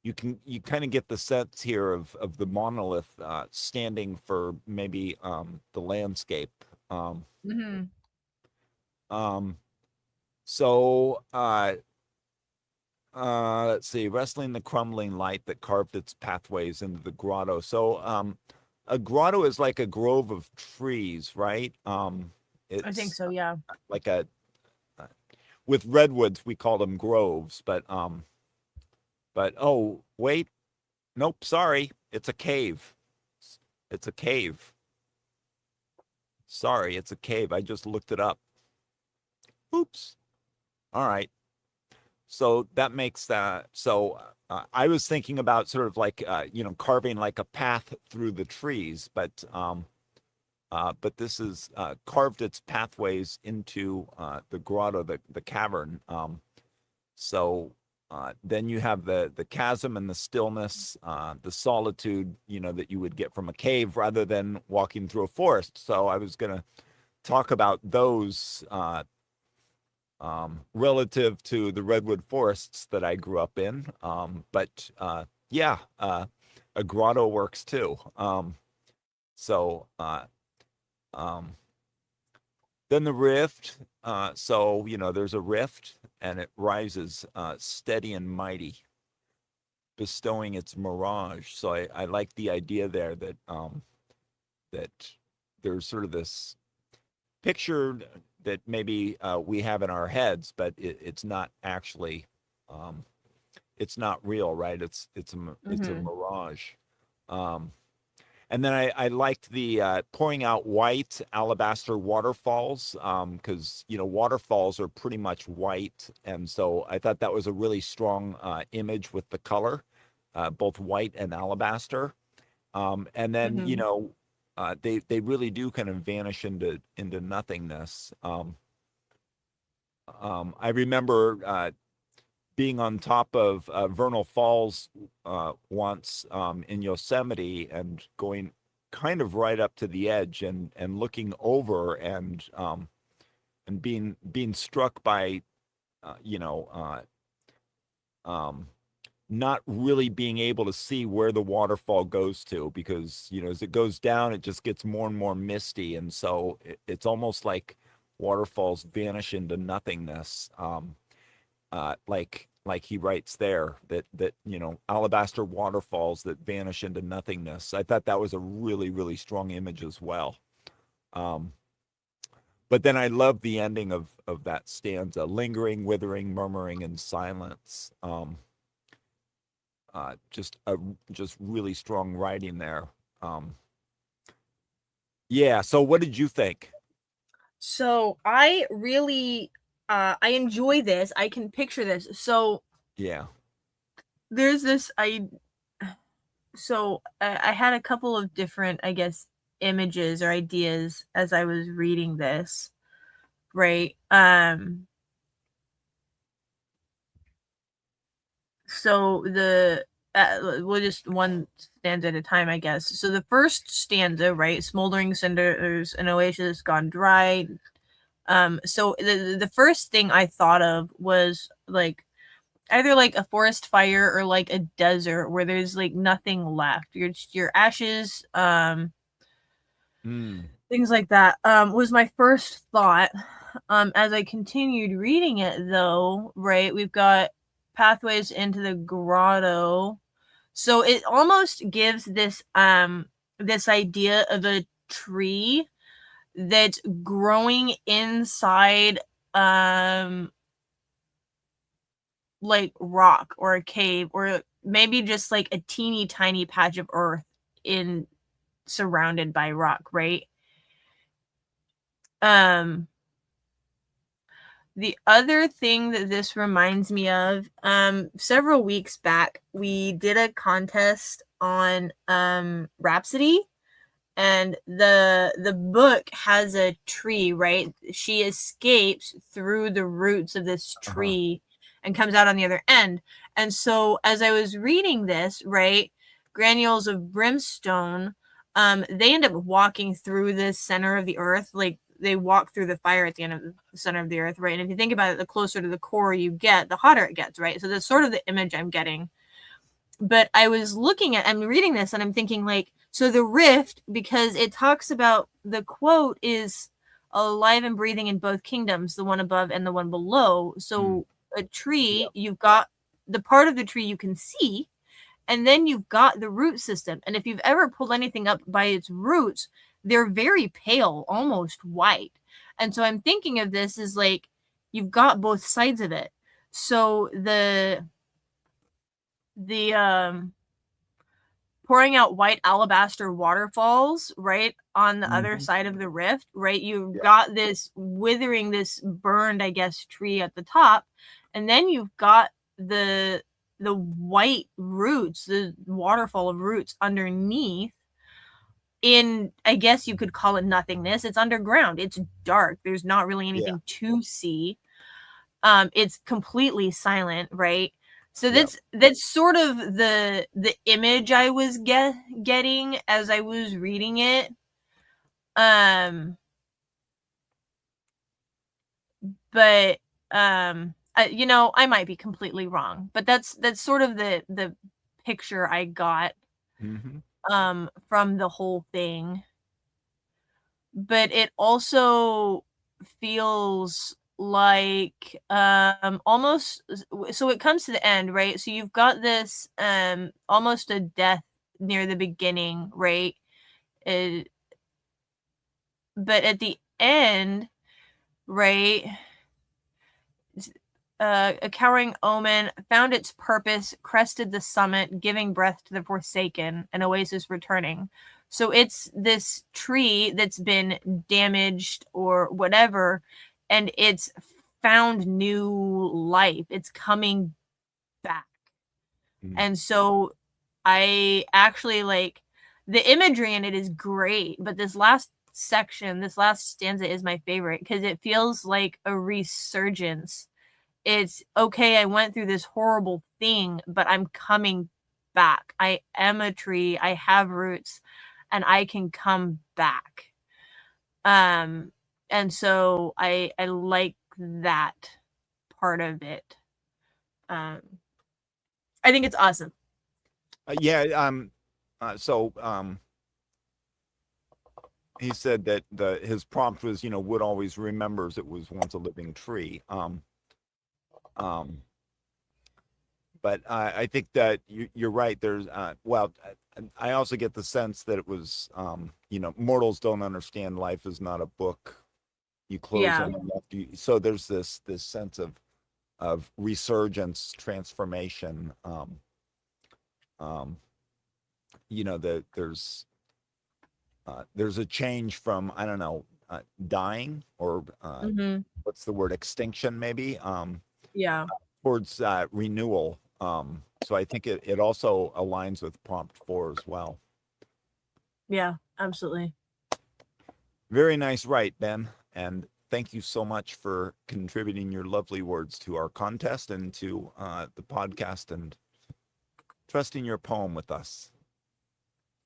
you kind of get the sense here of the monolith standing for maybe the landscape. So let's see, wrestling the crumbling light that carved its pathways into the grotto. So a grotto is like a grove of trees, right? I think so, yeah. Like with redwoods we call them groves, but oh wait, nope, sorry, it's a cave. It's a cave. Sorry, it's a cave. I just looked it up. Oops. All right. So that makes that so. I was thinking about sort of like carving like a path through the trees, but this is carved its pathways into the grotto, the cavern. So then you have the chasm and the stillness, the solitude, that you would get from a cave rather than walking through a forest. So I was going to talk about those relative to the redwood forests that I grew up in. But yeah, a grotto works too. So then the rift. So there's a rift, and it rises steady and mighty, bestowing its mirage. So I like the idea there that there's sort of this picture that maybe we have in our heads, but it's not actually, it's not real, right? It's a mirage. And then I liked the pouring out white alabaster waterfalls, because waterfalls are pretty much white, and so I thought that was a really strong image with the color, both white and alabaster. And then they really do kind of vanish into nothingness. I remember being on top of Vernal Falls once in Yosemite, and going kind of right up to the edge and looking over and being struck by not really being able to see where the waterfall goes to, because as it goes down, it just gets more and more misty, and so it's almost like waterfalls vanish into nothingness. Like he writes there, that alabaster waterfalls that vanish into nothingness. I thought that was a really, really strong image as well. But then I love the ending of that stanza: lingering, withering, murmuring, and silence. Just really strong writing there. Yeah. So what did you think? So I really I enjoy this. I can picture this. So yeah, there's this I had a couple of different, I guess, images or ideas as I was reading this, right? So we'll just one stanza at a time, I guess. So the first stanza, right? Smoldering cinders, an oasis gone dry. So the first thing I thought of was like either like a forest fire or like a desert where there's like nothing left. Your ashes, things like that. Was my first thought. As I continued reading it, though, right, we've got pathways into the grotto, so it almost gives this this idea of a tree that's growing inside like rock or a cave, or maybe just like a teeny tiny patch of earth in surrounded by rock, right? The other thing that this reminds me of, several weeks back, we did a contest on Rhapsody, and the book has a tree, right? She escapes through the roots of this tree and comes out on the other end. And so as I was reading this, right, granules of brimstone, they end up walking through the center of the earth, like they walk through the fire at the end of the center of the earth, right? And if you think about it, the closer to the core you get, the hotter it gets, right? So that's sort of the image I'm getting. But I'm reading this and I'm thinking like, so the rift, because it talks about, the quote is alive and breathing in both kingdoms, the one above and the one below. So a tree, you've got the part of the tree you can see, and then you've got the root system. And if you've ever pulled anything up by its roots, they're very pale, almost white. And so I'm thinking of this as like, you've got both sides of it. So the pouring out white alabaster waterfalls, right, on the other side of the rift, right? You've got this withering, this burned, I guess, tree at the top. And then you've got the white roots, the waterfall of roots underneath, in, I guess you could call it nothingness. It's underground. It's dark. There's not really anything to see. It's completely silent, right? So that's sort of the image I was getting as I was reading it. But you know, I might be completely wrong, but that's sort of the picture I got from the whole thing. But it also feels like almost, so it comes to the end, right? So you've got this almost a death near the beginning, right? But at the end, right, a cowering omen found its purpose, crested the summit, giving breath to the forsaken, an oasis returning. So it's this tree that's been damaged or whatever, and it's found new life. It's coming back. And so I actually like the imagery in it is great, but this last section, this last stanza is my favorite because it feels like a resurgence. It's okay, I went through this horrible thing, but I'm coming back. I am a tree. I have roots, and I can come back. And so I like that part of it. I think it's awesome. He said that his prompt was, wood always remembers it was once a living tree. But I think that you're right. There's I also get the sense that it was, mortals don't understand life is not a book you close and left. So there's this sense of resurgence, transformation. There's a change from, I don't know, dying or what's the word, extinction maybe, towards renewal. So I think it also aligns with prompt 4 as well. Yeah, absolutely. Very nice write, Ben. And thank you so much for contributing your lovely words to our contest and to the podcast and trusting your poem with us.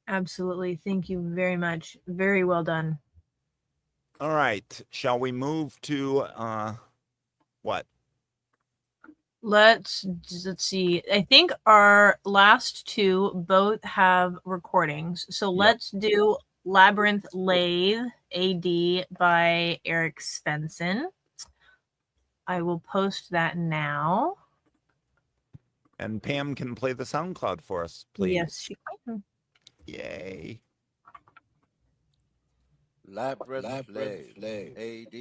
Absolutely. Thank you very much. Very well done. All right. Shall we move to what? Let's see. I think our last two both have recordings. So let's do Labyrinth Lathe AD by Eric Svensson. I will post that now. And Pam can play the SoundCloud for us, please. Yes, she can. Yay. Labyrinth Lathe AD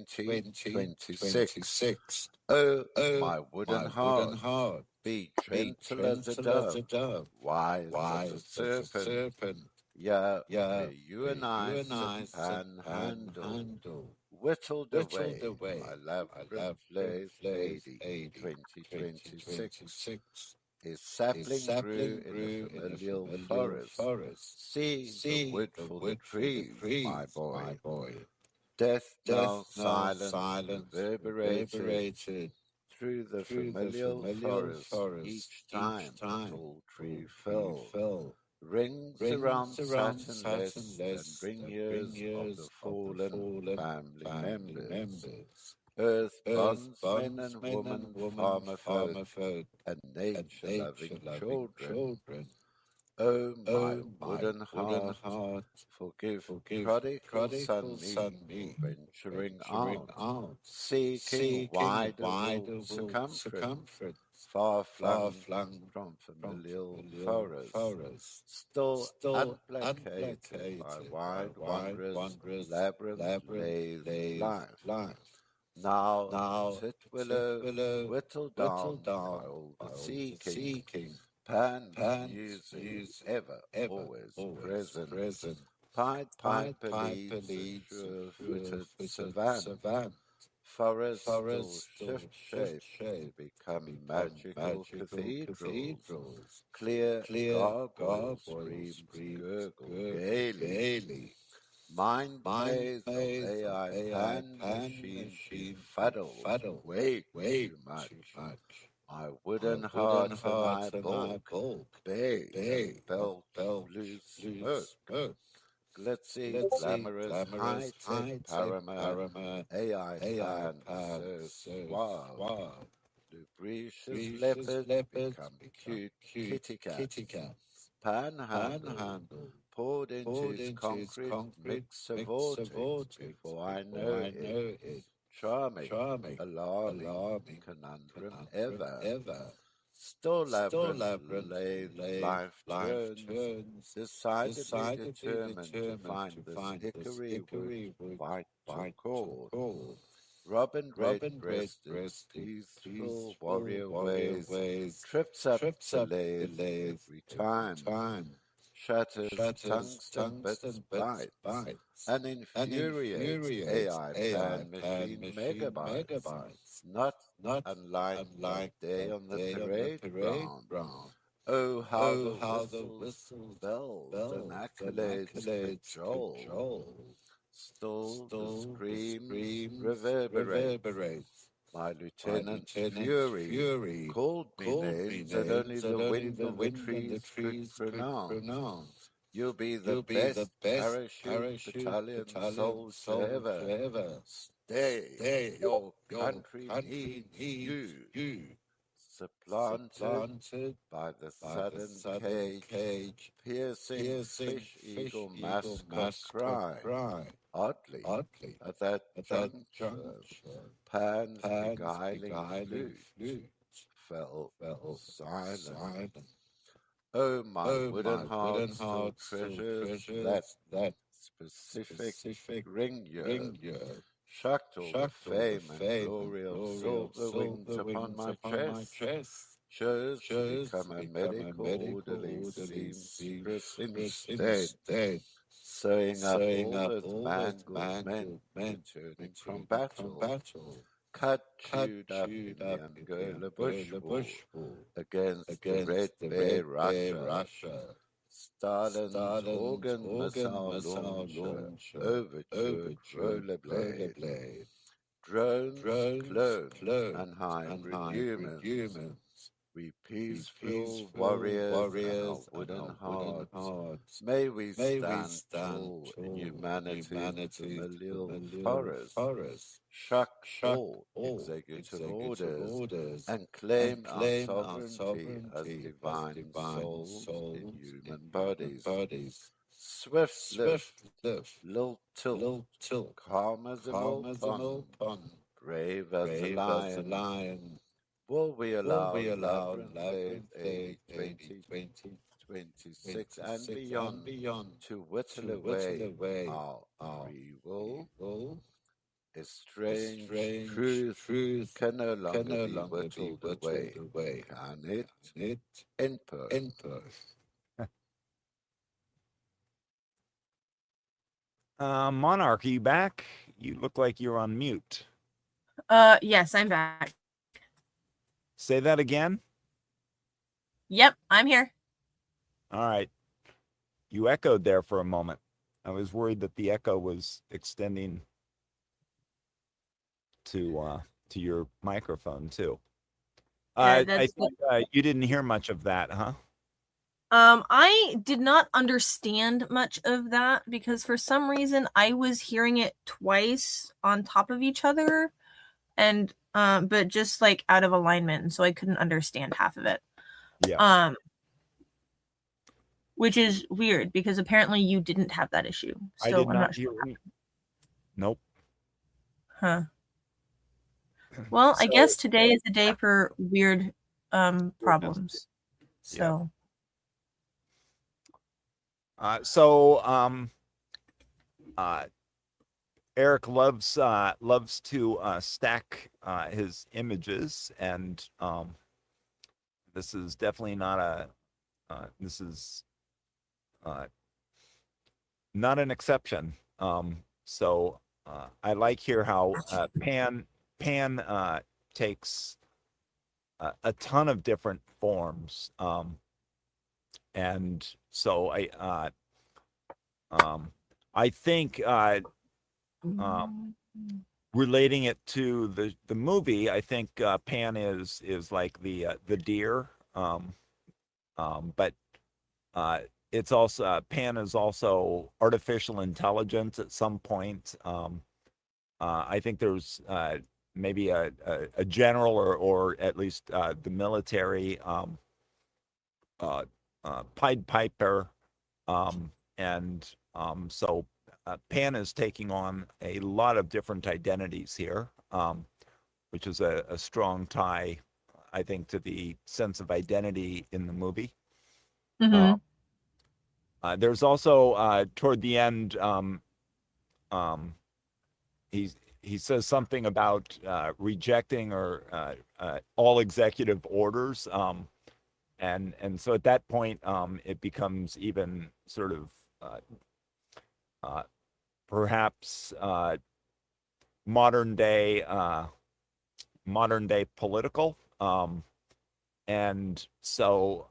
2026. Oh, my wooden heart, be gentle as a dove, wise as a serpent. Yeah, you and I sit and handle. Whittled away, my labyrinth lathe AD 2026. His sapling grew in a familial forest. See the wood for the trees, my boy. Death now silent reverberated through the familial forest each time the tall tree fell. Rings around Saturnless and bring years of the fallen family members. Earth bondsmen and women, farmer folk, and nature-loving children. Oh, my wooden heart, forgive prodigal son me for venturing out, seeking wider circumference, far flung from familial forest, still unplacated by wide wondrous labyrinth lathe life. Now Titwillow whittled down by all the seeking, Pan musing, ever, always present. Pied Piper leads a sure-footed savant, Forests still shift shape to become magical cathedrals. Clear gargoyle streams gurgle gaily. Mind plays of AI pan machine befuddled way too much. My wooden heart and I bulk, bathe and belch blue smoke. Glitzy, glamorous, high-tech parama, AI pan so suave. Lubricious leopard become cute kitty cats. Panhandle poured into his concrete mix a vortex before I know it. Charming, alarming, conundrum ever. Still labyrinth lathe life turns, decidedly determined to find this hickory wood vital chord. Robin red-breasted, peaceful warrior ways, trips up the lathe every time. Shatters tungsten bits, bites, and infuriates AI pan machine megabytes. Not unlike that day on the parade ground. Oh, how the whistles, bells, and accolades cajole. Still the screams reverberate. My lieutenant's fury called me names that only the wind in the trees could pronounce. You'll be the best parachute battalion soldier ever. Stay, your country needs you. Supplanted by the sudden cage, piercing fish eagle mascot cry. Oddly, at that juncture, Pan's beguiling flute fell silent. Oh, my wooden heart still treasures that specific ring year. Shocked all the fame and glory of silver wings upon my chest. Chose to become a medical orderly seamstress instead. Sewing up all those mangled men returning from battle. Cut, chewed up in the Angola bush war against the Red Bear Russia. Stalin's organ missile launcher, overtured rollerblade, drones, clones, and hybrid humans. We peaceful warriors and our wooden hearts, may we stand tall in humanity's familial forest, shuck all executive orders, and claim our sovereignty as divine souls in human bodies. Swift lift, lilt tilt, calm as a mill pond, brave as a lion. Will we allow Labyrinth Age 2026 and beyond to whittle away our free will? A strange truth can no longer be whittled away, can it? Input. Monarch, are you back? You look like you're on mute. Yes, I'm back. Say that again? Yep, I'm here. All right. You echoed there for a moment. I was worried that the echo was extending to your microphone too. I think you didn't hear much of that, huh? I did not understand much of that because for some reason I was hearing it twice on top of each other, and but just like out of alignment, and so I couldn't understand half of it. Yeah. Which is weird because apparently you didn't have that issue. So I did I'm not sure. Nope. Huh. Well, I guess today is a day for weird problems. So. Eric loves to stack his images, and this is definitely not not an exception. I like here how Pan Pan takes a ton of different forms, and so I think relating it to the movie, I think Pan is like the deer, but it's also Pan is also artificial intelligence at some point. I think there's maybe a general or at least the military Pied Piper, and so Pan is taking on a lot of different identities here, which is a strong tie, I think, to the sense of identity in the movie. Mm-hmm. There's also toward the end, he says something about rejecting or all executive orders, and so at that point, it becomes even sort of perhaps modern day political, and so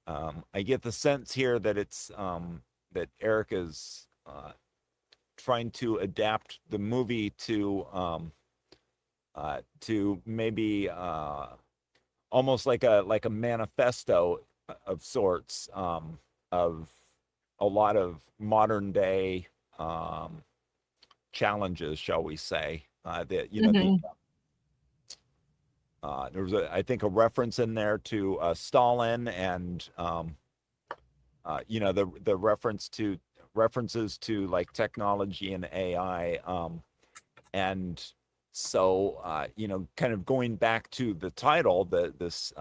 I get the sense here that it's that Eric is trying to adapt the movie to maybe almost like a manifesto of sorts, of a lot of modern day challenges, shall we say? That there was I think a reference in there to Stalin, and the references to like technology and AI, and so kind of going back to the title, this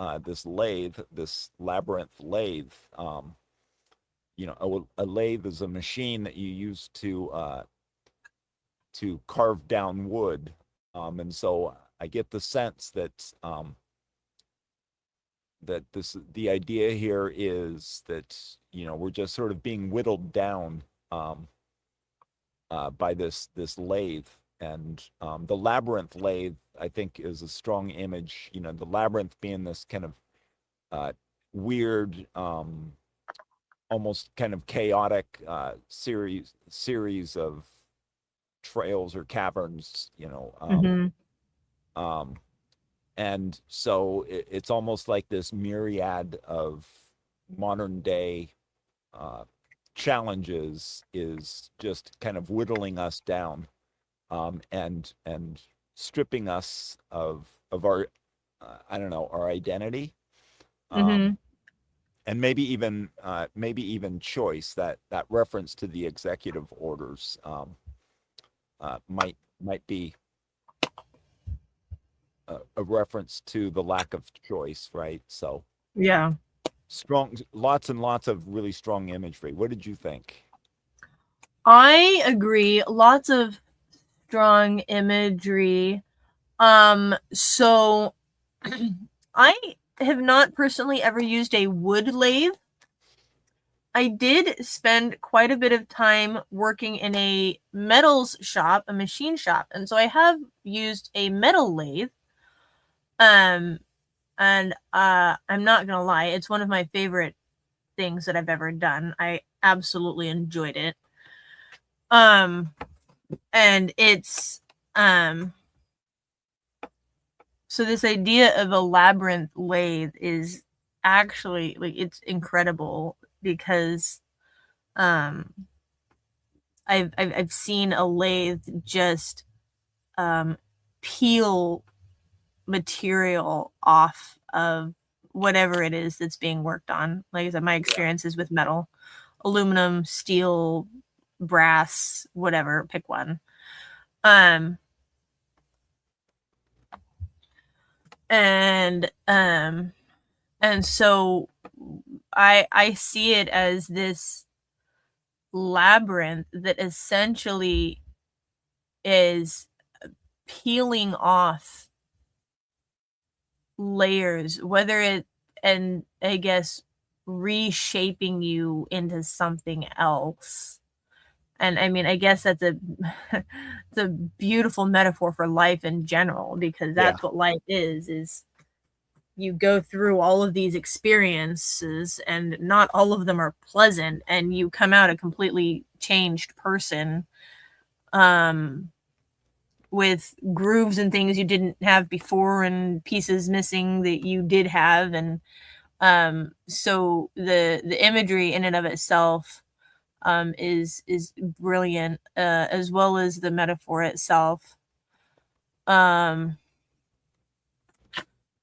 lathe, this labyrinth lathe. A lathe is a machine that you use to carve down wood, and so I get the sense that the idea here is that we're just sort of being whittled down by this lathe, and the labyrinth lathe, I think, is a strong image. The labyrinth being this kind of weird, almost kind of chaotic series of trails or caverns, and so it's almost like this myriad of modern day challenges is just kind of whittling us down, and stripping us of our our identity, and maybe even choice. That reference to the executive orders might be a reference to the lack of choice, right? So yeah, strong, lots and lots of really strong imagery. What did you think? I agree. Lots of strong imagery. So I have not personally ever used a wood lathe. I did spend quite a bit of time working in a metals shop, a machine shop, and so I have used a metal lathe. And I'm not gonna lie, it's one of my favorite things that I've ever done. I absolutely enjoyed it. And it's so this idea of a labyrinth lathe is actually like, it's incredible, because I've seen a lathe just peel material off of whatever it is that's being worked on. Like I said, my experience is with metal, aluminum, steel, brass, whatever, pick one. And so I see it as this labyrinth that essentially is peeling off layers, whether it, and I guess reshaping you into something else. And I mean, I guess that's it's a beautiful metaphor for life in general, because that's what life is you go through all of these experiences and not all of them are pleasant, and you come out a completely changed person, with grooves and things you didn't have before and pieces missing that you did have. And so the imagery in and of itself is brilliant, as well as the metaphor itself.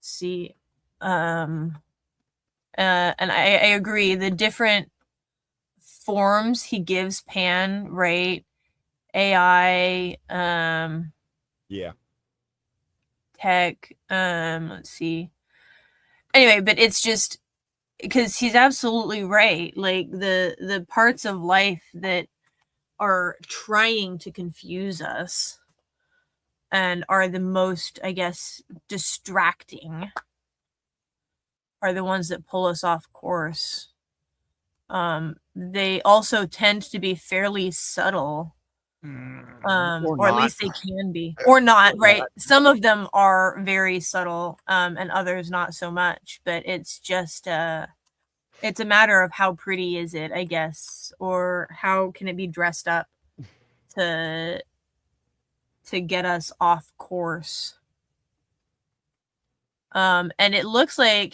See, and I agree. The different forms he gives Pan, right? AI, tech, let's see. Anyway, but it's just because he's absolutely right. Like the parts of life that are trying to confuse us and are the most, I guess, distracting are the ones that pull us off course. They also tend to be fairly subtle, or at least they can be, or not, right? Some of them are very subtle, and others not so much, but it's just it's a matter of how pretty is it, I guess, or how can it be dressed up to get us off course. And it looks like,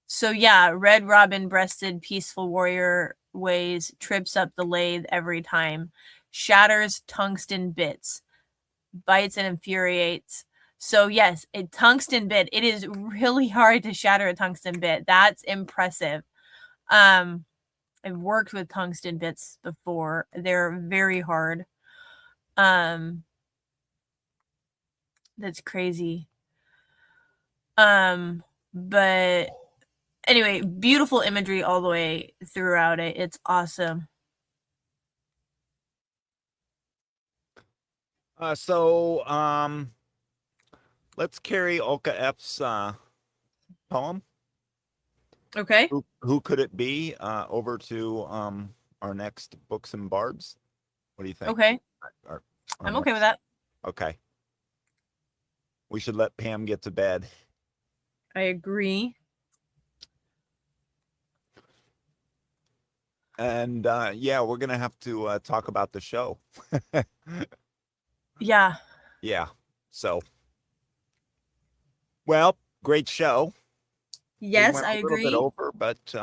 so yeah, red robin breasted peaceful warrior ways, trips up the lathe every time, shatters tungsten bits, bites and infuriates. So yes, a tungsten bit, it is really hard to shatter a tungsten bit. That's impressive. I've worked with tungsten bits before. They're very hard. That's crazy. But anyway, beautiful imagery all the way throughout it. It's awesome. Let's carry Olka F's poem. Okay. Who could it be? Over to our next Books and Bards. What do you think? Okay. I'm okay with that. Okay. We should let Pam get to bed. I agree. And yeah, we're gonna have to talk about the show. Yeah. Yeah. So, well, great show. Yes, I agree. A little bit over, but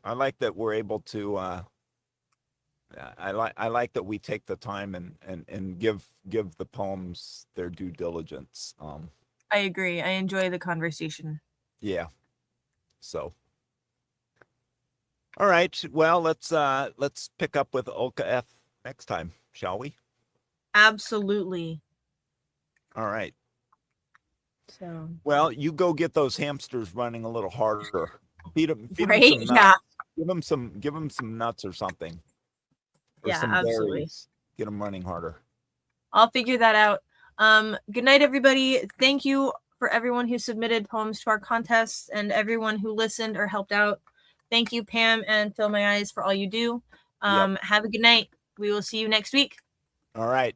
I like that we're able to. I like that we take the time and give the poems their due diligence. I agree. I enjoy the conversation. Yeah. So. All right. Well, let's pick up with Olka F next time, shall we? Absolutely. All right. So. Well, you go get those hamsters running a little harder. Feed them right? some nuts. Yeah. Give them some nuts or something. Or yeah, some absolutely. berries. Get them running harder. I'll figure that out. Good night, everybody. Thank you for everyone who submitted poems to our contests and everyone who listened or helped out. Thank you, Pam and Fill My Eyes, for all you do. Have a good night. We will see you next week. All right.